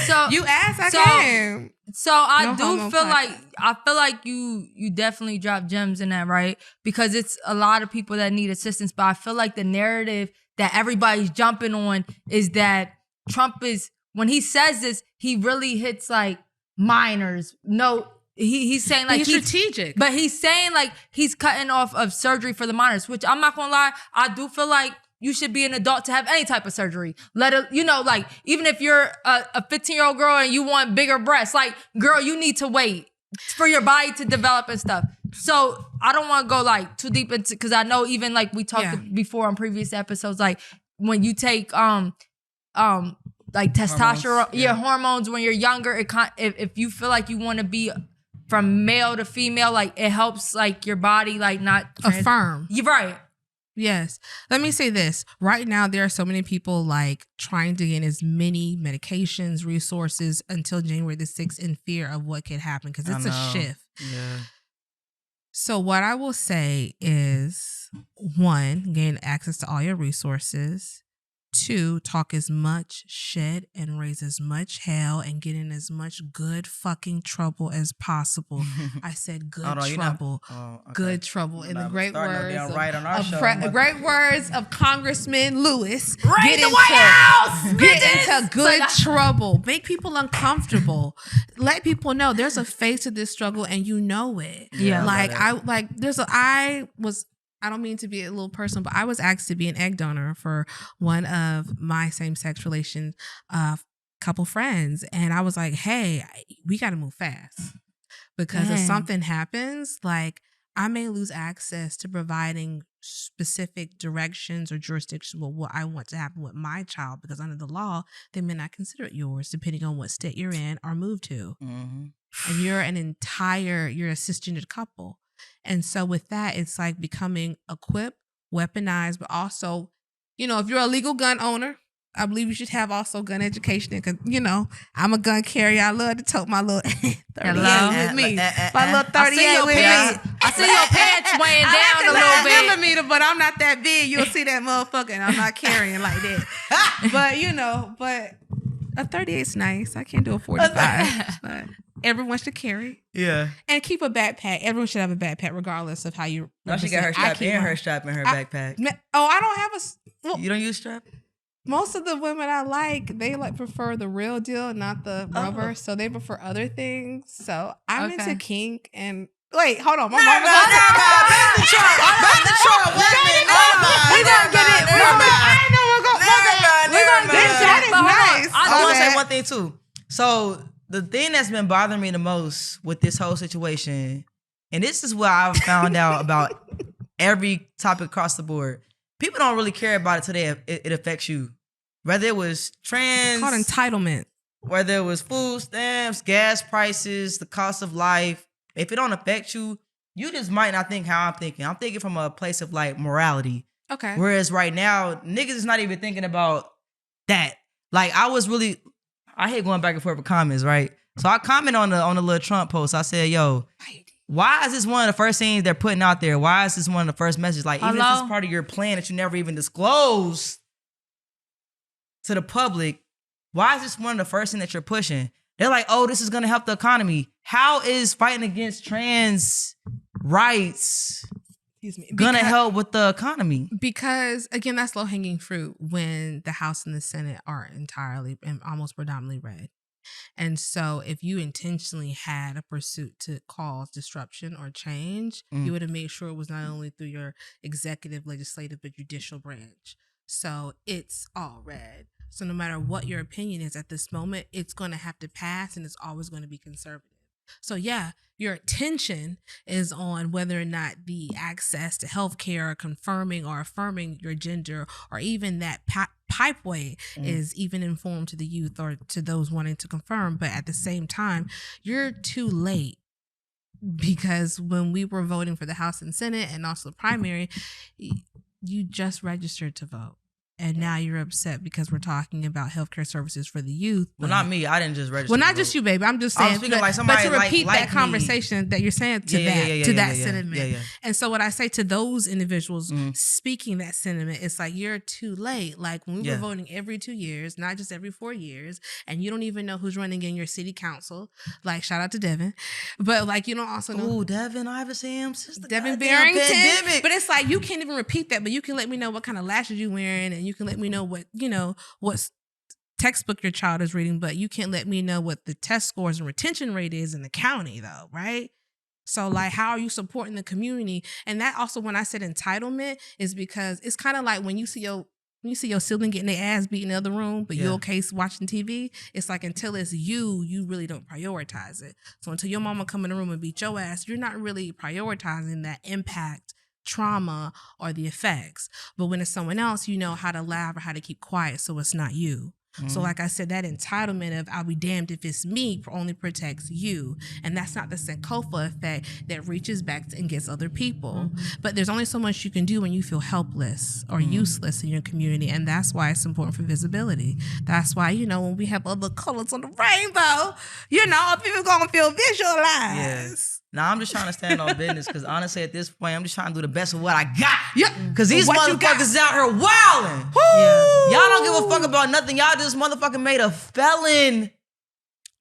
So You asked, I so- came. So I No do homo feel podcast. like you definitely drop gems in that, right? Because it's a lot of people that need assistance, but I feel like the narrative that everybody's jumping on is that Trump is, when he says this, he really hits like minors. No, he's saying like He's strategic. but he's saying like he's cutting off of surgery for the minors, which I'm not gonna lie, I do feel like you should be an adult to have any type of surgery. Like even if you're a 15-year-old girl and you want bigger breasts, like girl, you need to wait for your body to develop and stuff. So I don't want to go like too deep into, because I know even like we talked before on previous episodes, like when you take like testosterone, hormones when you're younger, if you feel like you want to be from male to female, like it helps like your body like not affirm. You're right. Yes. Let me say this. Right now, there are so many people like trying to get as many medications, resources until January the 6th in fear of what could happen because it's a shift. Yeah. So what I will say is, 1, gain access to all your resources. 2, talk as much shit and raise as much hell and get in as much good fucking trouble as possible. I said good trouble. Good trouble. In the great words great words of Congressman Lewis. Raise the White House! Get into good trouble. Make people uncomfortable. Let people know there's a face to this struggle and you know it. Yeah. I don't mean to be a little personal, but I was asked to be an egg donor for one of my same-sex relation couple friends. And I was like, hey, we got to move fast. Because if something happens, like I may lose access to providing specific directions or jurisdictions with what I want to happen with my child. Because under the law, they may not consider it yours, depending on what state you're in or move to. Mm-hmm. And you're a cisgendered couple. And so with that, it's like becoming equipped, weaponized, but also, if you're a legal gun owner, I believe you should have also gun education. Because, I'm a gun carrier. I love to tote my little 38 with me. My little 38 with me. I see your pants weighing down a little bit. Millimeter, but I'm not that big. You'll see that motherfucker and I'm not carrying like that. But a 38's nice. I can't do a 45. But everyone should carry. Yeah. And keep a backpack. Everyone should have a backpack regardless of how you... No, she got her strap in her backpack. I don't have you don't use strap? Most of the women I like, they prefer the real deal, not the rubber. So they prefer other things. So I'm into kink and... Wait, hold on. Back the chart. We're going to get it. We're going to get it. I want to say one thing too. So... the thing that's been bothering me the most with this whole situation, and this is what I've found out about every topic across the board, people don't really care about it today. It affects you. Whether it was trans, it's called entitlement. Whether it was food stamps, gas prices, the cost of life. If it don't affect you, you just might not think how I'm thinking. I'm thinking from a place of like morality. Okay. Whereas right now, niggas is not even thinking about that. Like I hate going back and forth with comments, right? So I comment on the little Trump post. I said, yo, why is this one of the first things they're putting out there? Why is this one of the first messages? Like, even if it's part of your plan that you never even disclosed to the public, why is this one of the first things that you're pushing? They're like, oh, this is going to help the economy. How is fighting against trans rights going to help with the economy? Because, again, that's low-hanging fruit when the House and the Senate are entirely and almost predominantly red. And so if you intentionally had a pursuit to cause disruption or change, you would have made sure it was not only through your executive, legislative, but judicial branch. So it's all red. So no matter what your opinion is at this moment, it's going to have to pass and it's always going to be conservative. So yeah, your attention is on whether or not the access to healthcare, confirming or affirming your gender, or even that pipeway is even informed to the youth or to those wanting to confirm. But at the same time, you're too late, because when we were voting for the House and Senate and also the primary, you just registered to vote. And now you're upset because we're talking about healthcare services for the youth. Well, not me. I didn't just register. Well, not just you, baby. I'm just saying. But to repeat that conversation that you're saying to that sentiment. Yeah. And so what I say to those individuals speaking that sentiment, it's like, you're too late. Like when we were voting every 2 years, not just every 4 years, and you don't even know who's running in your city council. Like, shout out to Devin. But like, you don't also know. Ooh, Devin, I haven't seen him since the Devin Barrington. Pandemic. But it's like, you can't even repeat that, but you can let me know what kind of lashes you're wearing, and you can let me know what textbook your child is reading, but you can't let me know what the test scores and retention rate is in the county, though, right? So like, how are you supporting the community? And that also, when I said entitlement, is because it's kind of like when you see your sibling getting their ass beat in the other room, but you're okay watching TV. It's like, until it's you really don't prioritize it. So until your mama come in the room and beat your ass, you're not really prioritizing that impact, trauma, or the effects. But when it's someone else, you know how to laugh or how to keep quiet so it's not you. So like I said, that entitlement of I'll be damned if it's me only protects you. And that's not the Sankofa effect that reaches back and gets other people. But there's only so much you can do when you feel helpless or useless in your community. And that's why it's important for visibility. That's why, you know, when we have other colors on the rainbow, you know, people going to feel visualized. Yeah. Now, I'm just trying to stand on business because honestly, at this point, I'm just trying to do the best of what I got. Yeah. Because these What you got? motherfuckers out here wilding. Y'all don't give a fuck about nothing. Y'all just motherfucking made a felon,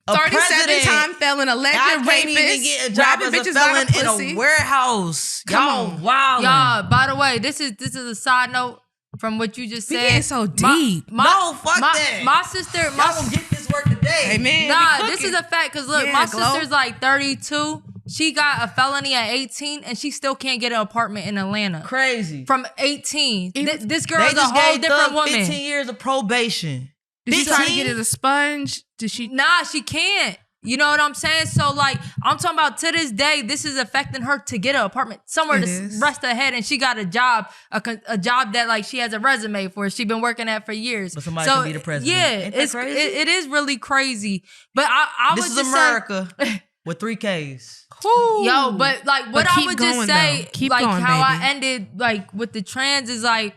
a 37-time felon, alleged I can't rapist, even get a job as a bitches felon by the in pussy. a warehouse. Y'all on. wilding. Y'all, by the way, this is a side note from what you just We said. getting so deep. No, fuck that. My sister, Y'all gonna get this work today. Amen. nah, this is a fact. Cause look, Yeah, my Glow. sister's like 32. She got a felony at 18, and she still can't get an apartment in Atlanta. Crazy. From 18, this girl They is a just whole gave different Thug woman. 15 years of probation. Did she try to 15? get it a sponge? Did she? Nah, she can't. You know what I'm saying? So like, I'm talking about to this day, this is affecting her to get an apartment somewhere It to is. rest her head, and she got a job, a job that like she has a resume for. She been working at for years. But somebody can be the president. Yeah, Ain't that crazy? it is really crazy. But I This would is just America say, with 3 Ks. yo, but like what But I keep would going, just say, though. Keep like going, how baby. I ended like with the trans is like,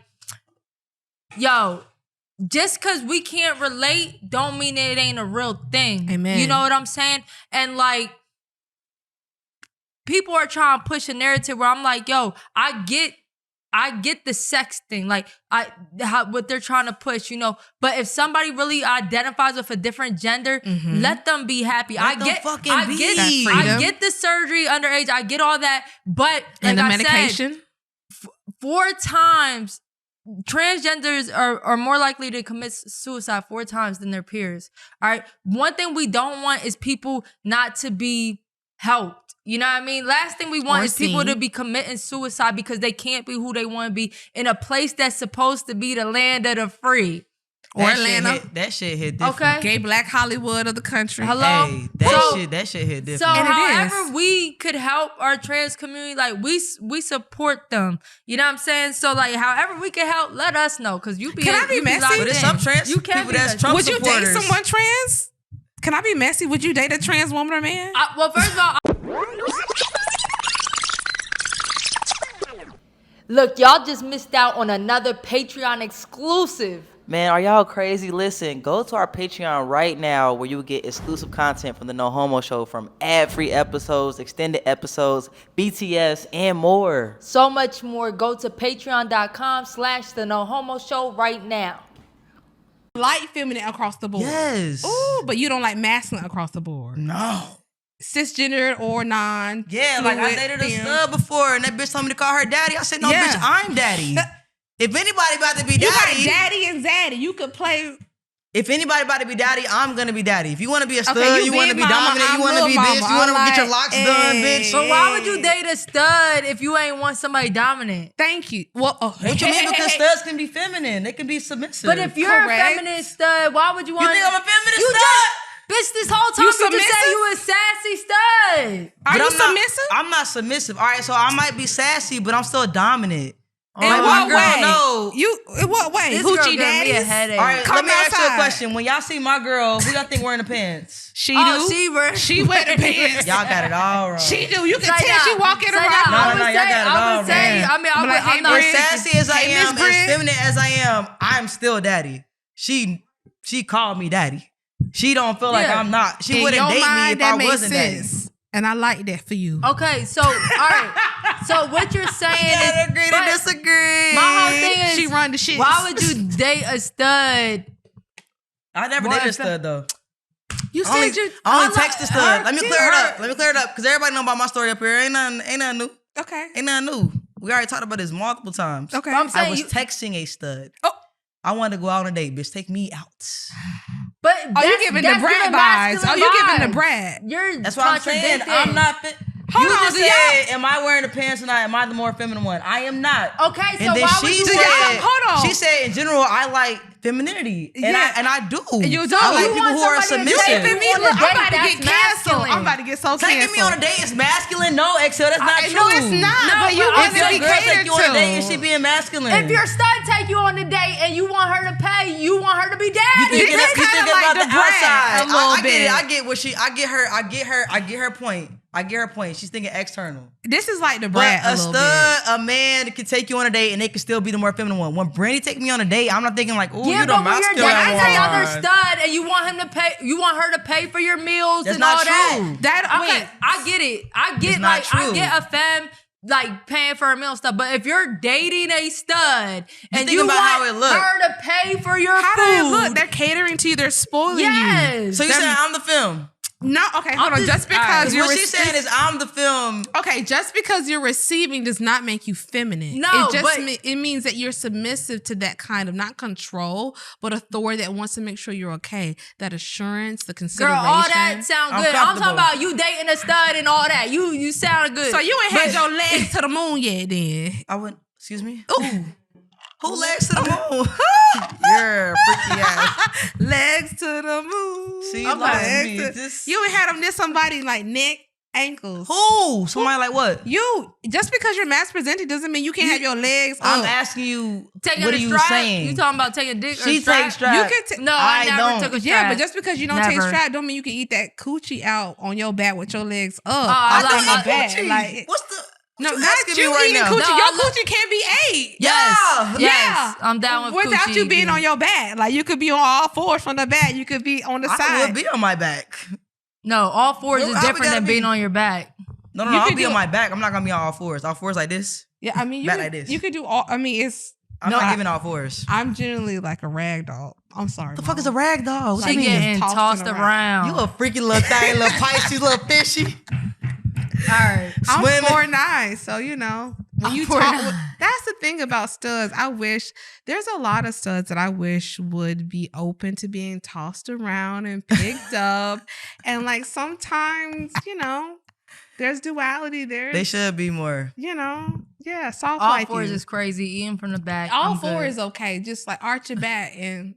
yo, just because we can't relate don't mean it ain't a real thing. Amen. You know what I'm saying? And like, people are trying to push a narrative where I'm like, yo, I get the sex thing, like what they're trying to push, you know. But if somebody really identifies with a different gender, let them be happy. Let them fucking be. That's I freedom. get the surgery underage. I get all that. But like And the I medication? said, 4 times transgenders are more likely to commit suicide 4 times than their peers. All right. One thing we don't want is people not to be helped. You know what I mean? Last thing we want Or is people seen. to be committing suicide because they can't be who they want to be in a place that's supposed to be the land of the free. Or That Atlanta. that shit hit different. Okay. Gay Black Hollywood of the country. Hello? Hey, So- that shit hit different. So And it however is. we could help our trans community, like we support them. You know what I'm saying? So like however we can help, let us know. Cause you be Can I be you be messy? locked But it's in. some trans You can people be that's messy. Trump Would you date supporters. someone trans? Can I be messy? Would you date a trans woman or man? Well, first of all, look, y'all just missed out on another Patreon exclusive. Man, are y'all crazy? Listen, go to our Patreon right now where you will get exclusive content from the No Homo Show, from ad-free episodes, extended episodes, BTS, and more. So much more. Go to patreon.com/the No Homo Show right now. Light feminine across the board. Yes. Ooh, but you don't like masculine across the board. No. Cisgender or non. Yeah, like I fluid, dated a femme. stud before, and that bitch told me to call her daddy. I said, no, Yeah. bitch, I'm daddy. If anybody about to be You got daddy, daddy and zaddy. You could play. if anybody about to be daddy, I'm gonna be daddy. If you want to be a stud, Okay, you want to big be mama, dominant, I'm you want to be little bitch, mama. you want to I'm get your like, locks done, hey. bitch. But why would you date a stud if you ain't want somebody dominant? Thank you. Well, What you mean? Because studs can be feminine, they can be submissive. But if you're Correct. a feminine stud, why would you want? you think I'm a feminine You stud? Bitch, this whole time You you just said submissive? you a sassy stud. Are But you I'm not- submissive? I'm not submissive. All right, so I might be sassy, but I'm still dominant. In Like, what my girl way? know. In what way? This girl Hoochie giving me a daddies? headache. All right, Come let me ask you a outside. question. When y'all see my girl, who y'all think wearing the pants? She Oh, do. She wear the pants. Y'all got it all wrong. She do. You can Say tell she that. walking Say around. that. No, I no, would no, y'all say, got it I all would say, wrong. I mean, I'm like, hey, I'm not Britt. As sassy as I Hey, Miss am, as Britt. feminine as I am, I'm still daddy. She called me daddy. She don't feel like Yeah. I'm not. She In wouldn't your date me mind, if that I makes wasn't sense. And I like that for you. Okay, so all right. So what you're saying is, Gotta agree to but disagree. my whole thing is, She run the shit. why would you date a stud? I never Why dated a is that- stud though. You I only, said you. I only text the stud. her- Let me clear it up. Let me clear it up because everybody know about my story up here. Ain't nothing new. Okay. Ain't nothing new. We already talked about this multiple times. Okay. I'm I saying was you, texting a stud. Oh. I wanted to go out on a date, bitch. Take me out. but Oh, you giving the Brad vibes. Oh, you giving the Brad. You're That's what I'm saying. contradicting. I'm not fit. Hold You on, just do y'all- said, am I wearing the pants or not? Am I the more feminine one? I am not. Okay, so And then why would she you said, hold on. She said, in general, I like femininity. And Yeah. I do. You do. I like You people want who are somebody to submissive. take you on a Look, I'm date, about to that's get canceled. masculine. I'm about to get so canceled. Taking me on a date is masculine? No, eXeL, that's not true. No, it's not. No, but you but want If to your be girl take catered you on a date, is to. she being masculine? If your stud take you on a date and you want her to pay, you want her to be daddy. you This thinking kinda about like the the brand outside. a little I get bit. it. I get what she. I get her point. I get her point. She's thinking external. This is like the But brat a a little stud, bit. a man can take you on a date and they can still be the more feminine one. When Brandy take me on a date, I'm not thinking like, oh, Yeah, you're the but when you're masculine dating another one. stud and you want him to pay, you want her to pay for your meals That's and not all that. true. Okay, Wait. I get it. I get It's not like I true. get a femme like paying for her meal and stuff. But if you're dating a stud and think you about want how it look. her to pay for your How food, do it look? They're catering to you. They're spoiling you. yes. So you saying I'm the film? No, okay, hold on. just- Just because alright. you're What she's saying is I'm the film. okay, just because you're receiving does not make you feminine. No, it just but- it means that you're submissive to that kind of not control, but authority that wants to make sure you're okay. That assurance, the Girl, consideration. all that sound I'm good. I'm comfortable. talking about you dating a stud and all that. You sound good. So you ain't had But- your legs to the moon yet, then? I went. Excuse me. Ooh, Who legs to the moon? You're a freaky ass. legs to the moon. See, I'm lost like, me. legs to- This- You ain't had them near somebody like neck, ankles. Who? Somebody like what? You just because you're mass presented doesn't mean you can't have your legs I'm up. asking you. taking what a are you strap? saying? You talking about taking a dick? She or strap? takes strap. You can t- No, I I never don't. took a strap. Yeah, but just because you don't take Never. strap don't mean you can eat that coochie out on your back with your legs up. I I like like my my back. Coochie. Like What's the? no, what not asking me you right eating now? coochie. No, Your I look- coochie can be ate. Yes, Yeah. yes, I'm down with Without coochie you being eating. on your back. Like you could be on all fours from the back. You could be on the I side. would be on my back. No, all fours Well, is how we different gotta than be? being on your back. No, You I'll could be do- on my back. I'm not gonna be on all fours. All fours like this. Yeah, I mean you Back could, like this. you could do all. I mean it's. I'm No, not I- giving all fours. I'm generally like a rag doll. I'm sorry. The fuck is a rag doll? What She you mean? getting Tossing tossed around. around. You a freaky little thing, little Pisces, little fishy. all right. I'm Swimming. 4'9", so you know when you 4'9". talk. That's the thing about studs. I wish there's a lot of studs that I wish would be open to being tossed around and picked up, and like sometimes you know there's duality there. They should be more. You know, yeah, soft All like fours you. is crazy. Eating from the back. All I'm four good. is okay. Just like arch your back and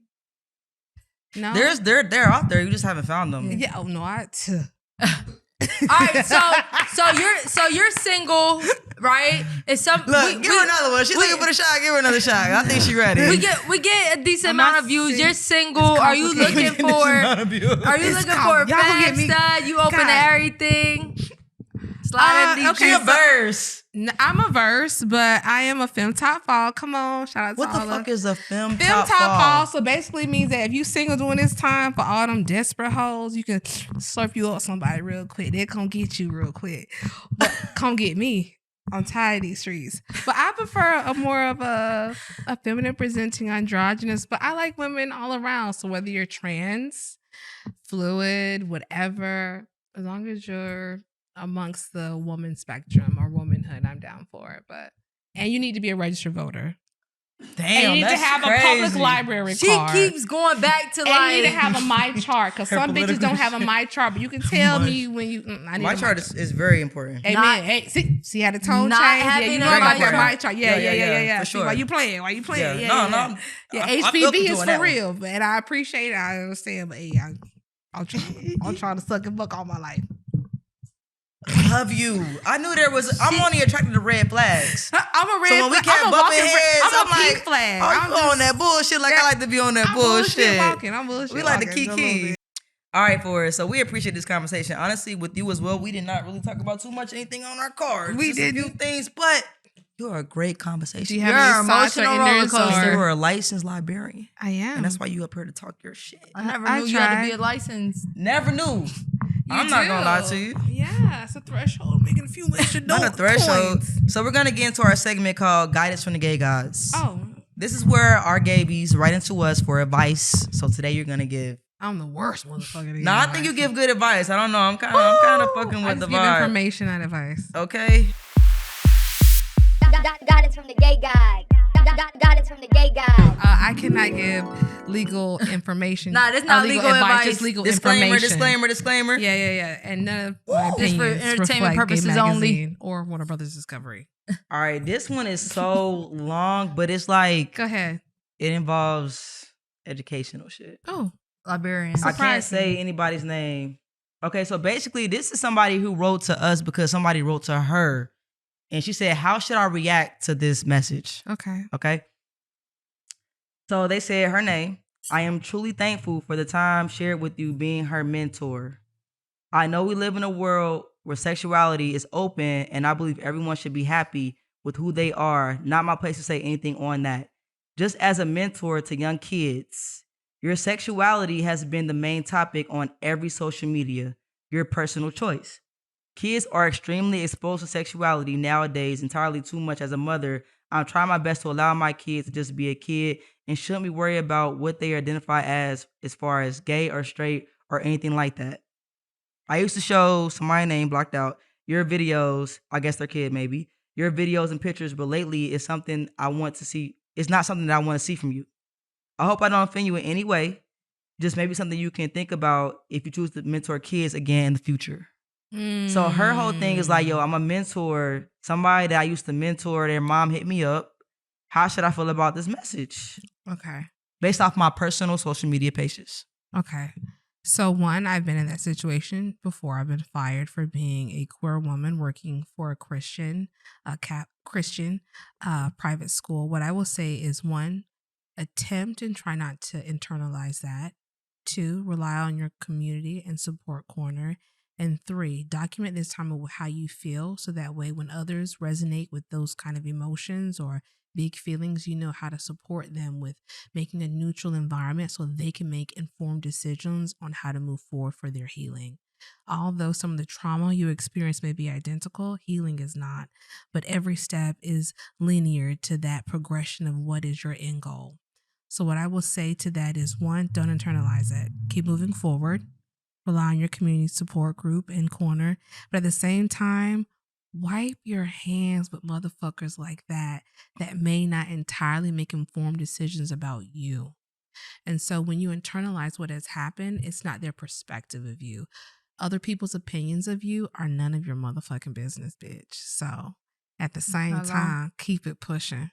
no. They're out there. You just haven't found them. yeah. Oh no, All right, so you're single, right? It's some Look, give her another one. She's looking for the shot. Give her another shot. I think she ready. we get a decent I'm amount not of views. sing- You're single. Are you looking complicated. for? Are you It's looking for a y'all gonna get fam me- stud? You open to God. everything. Slide in okay, these. She a verse. I'm a verse, but I am a femme top fall. Come on, shout out What to the all fuck of is a femme Femme top top fall? fall. So basically means that if you single during this time for all them desperate hoes, you can slurp you up somebody real quick. They'll come get you real quick. But come get me. I'm tired of these streets. But I prefer a more of a feminine presenting androgynous, but I like women all around. So whether you're trans, fluid, whatever, as long as you're amongst the woman spectrum or womanhood, I'm down for it. And you need to be a registered voter. Damn, And you need to that's have crazy. a public library She card. keeps going back to And you need to like. have a my chart because Her some bitches political don't have a shit. my chart, but you can tell My- me when you. I need My a chart is very important. Amen. Not- Hey, see how the tone Not changed? Yeah, having you a know about my that chart. my chart. Yeah. For See, sure. why you playing? Why you playing? Yeah, no, yeah. no. Yeah, I feel HPV is doing for that one. real, and I appreciate it. I understand, but hey, I'm trying to suck and buck all my life. Love you. I knew there was. I'm only attracted to red flags. I'm a red. So when we flag. kept I'm a bumping walking heads, I'm a I'm pink like, flag. oh, I'm you on that bullshit like I like to be on that I'm bullshit. walking. I'm bullshit. We like to walking a little kiki. bit. All right, Forrest. So we appreciate this conversation. Honestly, with you as well, we did not really talk about too much anything on our cards. We Just a few didn't. things, but you're a great conversation. Do you You're have an any thoughts or emotional roller enders coaster. You or- are a licensed librarian, I am. and that's why you up here to talk your shit. I never I knew you had to tried. be a licensed. Never knew. I'm not gonna lie to you. Yeah, it's a threshold. Making a few extra Not a threshold. coins. So we're gonna get into our segment called Guidance from the Gay Gods. Oh, This is where our gabies write into us for advice. So today you're gonna give. I'm the worst motherfucker. No, I think you give good advice. I don't know. I'm kind of fucking I with just the give vibe. information, not advice. Okay. Guidance from the gay guy. Guidance from the gay guy. I cannot give legal information. Nah, this not legal advice. Just legal Disclaimer, information. disclaimer. Yeah. And none of my Just for opinions entertainment reflect purposes Gaye only. Magazine or Warner Brothers Discovery. All right, this one is so long, but it's like Go ahead. it involves educational shit. Oh, Librarian. I can't say anybody's name. Okay, so basically, this is somebody who wrote to us because somebody wrote to her. And she said, how should I react to this message? Okay. So they said her name. I am truly thankful for the time shared with you being her mentor. I know we live in a world where sexuality is open, and I believe everyone should be happy with who they are. Not my place to say anything on that. Just as a mentor to young kids, your sexuality has been the main topic on every social media, your personal choice. Kids are extremely exposed to sexuality nowadays, entirely too much. As a mother, I'm trying my best to allow my kids to just be a kid and shouldn't be worried about what they identify as far as gay or straight or anything like that. I used to show somebody name blocked out your videos, I guess their kid maybe, your videos and pictures, but lately it's something I want to see. It's not something that I want to see from you. I hope I don't offend you in any way. Just maybe something you can think about if you choose to mentor kids again in the future. So her whole thing is like, yo, I'm a mentor. Somebody that I used to mentor, their mom hit me up. How should I feel about this message? okay. Based off my personal social media pages. Okay. So one, I've been in that situation before. I've been fired for being a queer woman working for a Christian private school. What I will say is one, attempt and try not to internalize that. Two, rely on your community and support corner. And three, document this time of how you feel so that way when others resonate with those kind of emotions or big feelings, you know how to support them with making a neutral environment so they can make informed decisions on how to move forward for their healing. Although some of the trauma you experience may be identical, healing is not. But every step is linear to that progression of what is your end goal. So what I will say to that is one, don't internalize it. Keep moving forward. Rely on your community support group and corner. But at the same time, wipe your hands with motherfuckers like that may not entirely make informed decisions about you. And so when you internalize what has happened, it's not their perspective of you. Other people's opinions of you are none of your motherfucking business, bitch. So at the same time, keep it pushing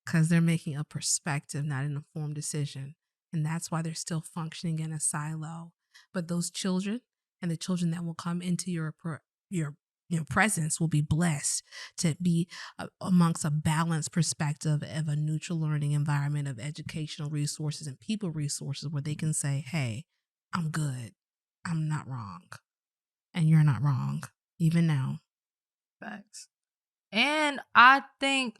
because they're making a perspective, not an informed decision. And that's why they're still functioning in a silo. But those children and the children that will come into your presence will be blessed to be amongst a balanced perspective of a neutral learning environment of educational resources and people resources where they can say, hey, I'm good. I'm not wrong. And you're not wrong, even now. Facts. And I think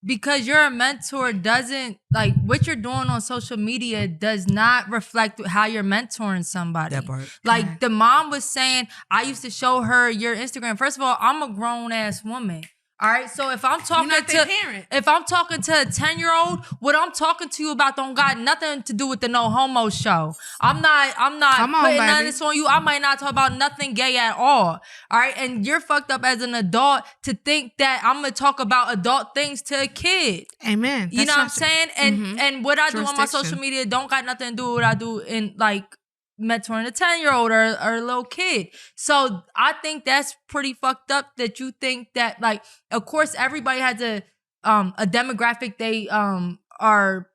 because you're a mentor doesn't, like, what you're doing on social media does not reflect how you're mentoring somebody. That part. Like the mom was saying, I used to show her your Instagram. First of all, I'm a grown ass woman. All right. So if I'm talking to a 10-year-old, what I'm talking to you about don't got nothing to do with the No Homo Show. I'm not putting none of this on you. I might not talk about nothing gay at all. All right. And you're fucked up as an adult to think that I'm gonna talk about adult things to a kid. Amen. You know what I'm saying? And what I do on my social media don't got nothing to do with what I do in like mentoring a 10-year-old or a little kid. So I think that's pretty fucked up that you think that, like, of course everybody has a demographic they are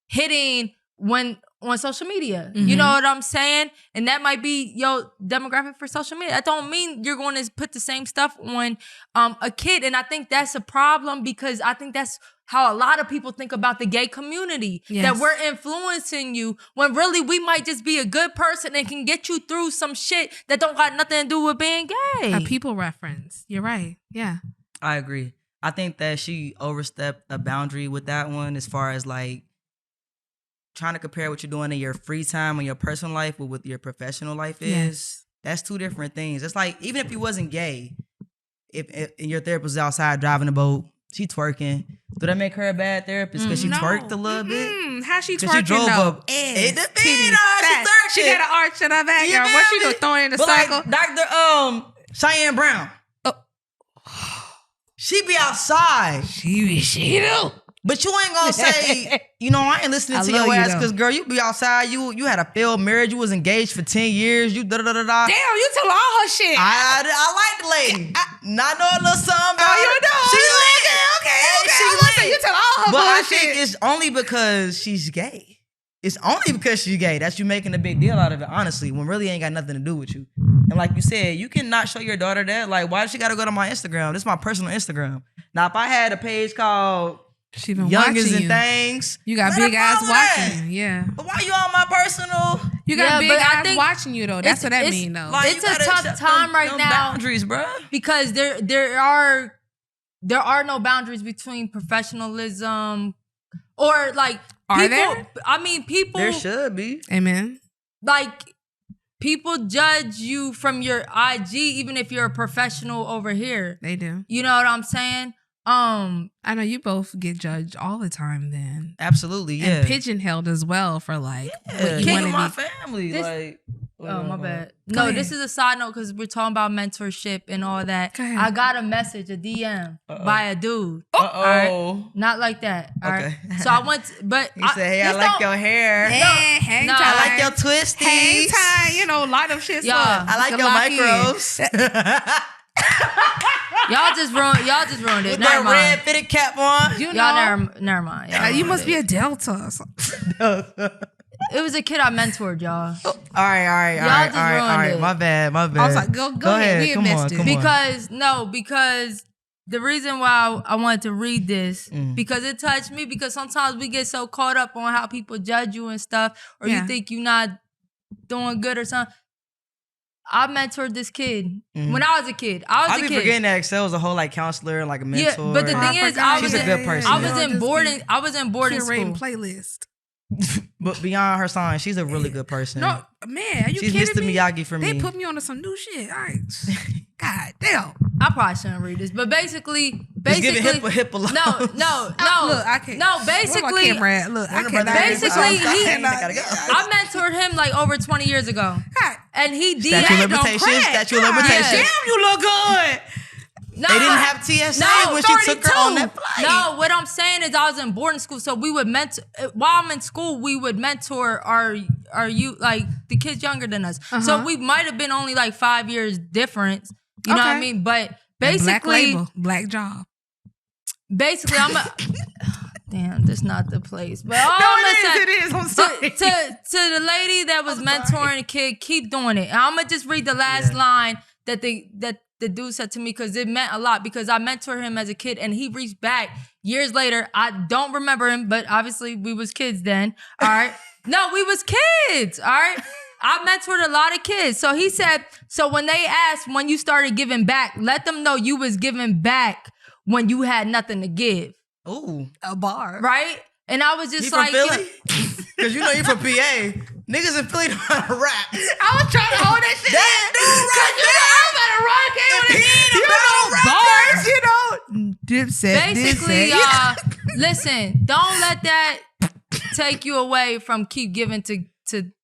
hitting when on social media. You know what I'm saying? And that might be your demographic for social media. That don't mean you're going to put the same stuff on a kid. And I think that's a problem because I think that's how a lot of people think about the gay community, that we're influencing you when really we might just be a good person and can get you through some shit that don't got nothing to do with being gay. A people reference. You're right. Yeah. I agree. I think that she overstepped a boundary with that one as far as like trying to compare what you're doing in your free time and your personal life with what your professional life is. Yes. That's two different things. It's like, even if you wasn't gay, if your therapist is outside driving a boat, she twerking. Do that make her a bad therapist? Because she twerked a little bit? How she Because twerking she drove though? up. It depends on she twerking. She got an arch in her back. You What she feel do? me? Throwing in the But cycle? like Dr. Cheyenne Brown. She be outside. She do. But you ain't gonna say, you know, I ain't listening to love your you, ass though. because, girl, you be outside. You had a failed marriage. You was engaged for 10 years. You da-da-da-da-da. Damn, you tell all her shit. I like the lady. Not know a little something about you her. know. She lit. Okay. Hey, she I lit. you tell all her But I bullshit. think it's only because she's gay. It's only because she's gay. That's you making a big deal out of it, honestly, when really ain't got nothing to do with you. And like you said, you cannot show your daughter that. Like, why does she got to go to my Instagram? This is my personal Instagram. Now, if I had a page called She been Youngins watching and you. Things, You got let her big eyes follow that. watching you. Yeah. But why you on my personal? You got Yeah, big but I eyes think watching you though. That's what that mean though. Like, It's you a gotta tough accept time right them now. Boundaries, bro. Because there are no boundaries between professionalism or like Are people. there? I mean, people There should be. Amen. like people judge you from your IG, even if you're a professional over here. They do. You know what I'm saying? I know you both get judged all the time then. Absolutely, yeah. And pigeonholed as well for like what you King want of to my be. family. This- Like, Oh, my bad. Go No, ahead. this is a side note because we're talking about mentorship and all that. Go ahead. I got a message, a DM by a dude. Uh-oh. Not like that. All right. Okay. So I went, but He said, hey, I like your hair. Hey, hang no, time. I like your twisties. hang time. You know, light up shit. Yeah. up. I like You your can lock in. micros. y'all just ruined it. With Never that red mind. fitted cap on. You know, Y'all never mind. Y'all you ruined must it. be a Delta or something. It was a kid I mentored, y'all. All right. Y'all just ruined it. My bad. I was like, go ahead. We Come on, invested. come on. Because the reason why I wanted to read this, Mm. because it touched me, because sometimes we get so caught up on how people judge you and stuff, or Yeah. you think you're not doing good or something. I mentored this kid when I was a kid. I be forgetting that eXeL was a whole like counselor and like a Yeah, mentor. but the I thing is, forgot. She's a good person. I You was know, in just boarding. be I was in boarding curating school. playlist. But beyond her song, she's a really good person. No, man, are you She's kidding Mr. me? Miyagi for They me. put me on to some new shit. All right. God damn. I probably shouldn't read this, but basically, Just give it hip alone. no. Look, I can't. No, Where my basically, camera at? Look, I Warner cannot. Brothers. basically, I cannot. gotta go. I mentored him like over 20 years ago, God, and he Statue of DM'd. limitations. Statue of limitations. damn, you look good. No, They didn't have TSA No, when she took her on 32. that flight. No, what I'm saying is I was in boarding school, so we would mentor. While I'm in school, we would mentor our youth, like the kids younger than us. So we might have been only like 5 years difference. You know what I Okay. mean? But Black basically, label, black job. I'm a. Damn, this not the place. But all No, I'm gonna say, it is. I'm sorry. to the lady that was mentoring the kid, keep doing it. And I'm gonna just read the last line that the dude said to me because it meant a lot because I mentored him as a kid and he reached back years later. I don't remember him, but obviously we was kids then. All right. No, we was kids. All right. I mentored a lot of kids. So he said, so when they asked when you started giving back, let them know you was giving back when you had nothing to give. Ooh. A bar. Right? And I was You just from like, Philly? Because you know you from PA. Niggas in Philly know how to rap. I was trying to hold that shit. That dude right there. Bars, you know. Dipset. basically, Dipset. listen, don't let that take you away from keep giving to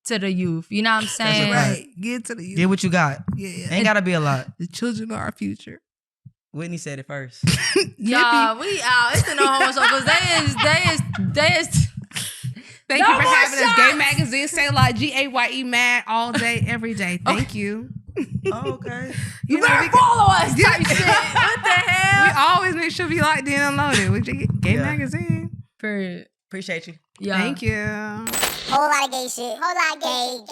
the youth. You know what I'm saying? Right. Get to the youth. Get what you got. Yeah. Ain't gotta be a lot. The children are our future. Whitney said it first. Yeah, we out. It's the No Homo Show because they is. Thank No you for more having us. shots. Gay Magazine, say a lot. GAYE mad all day, every day. Thank you. Oh, okay. You know, better we- follow us. Type shit. What the We hell? always make sure we locked in and loaded with Gay Yeah. Magazine. Period. Appreciate you. Yeah. Thank you. Whole lot of gay shit. Whole lot of gay.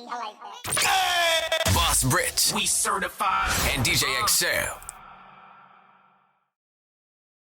I like that. Boss Britt. We certified. And DJ eXeL.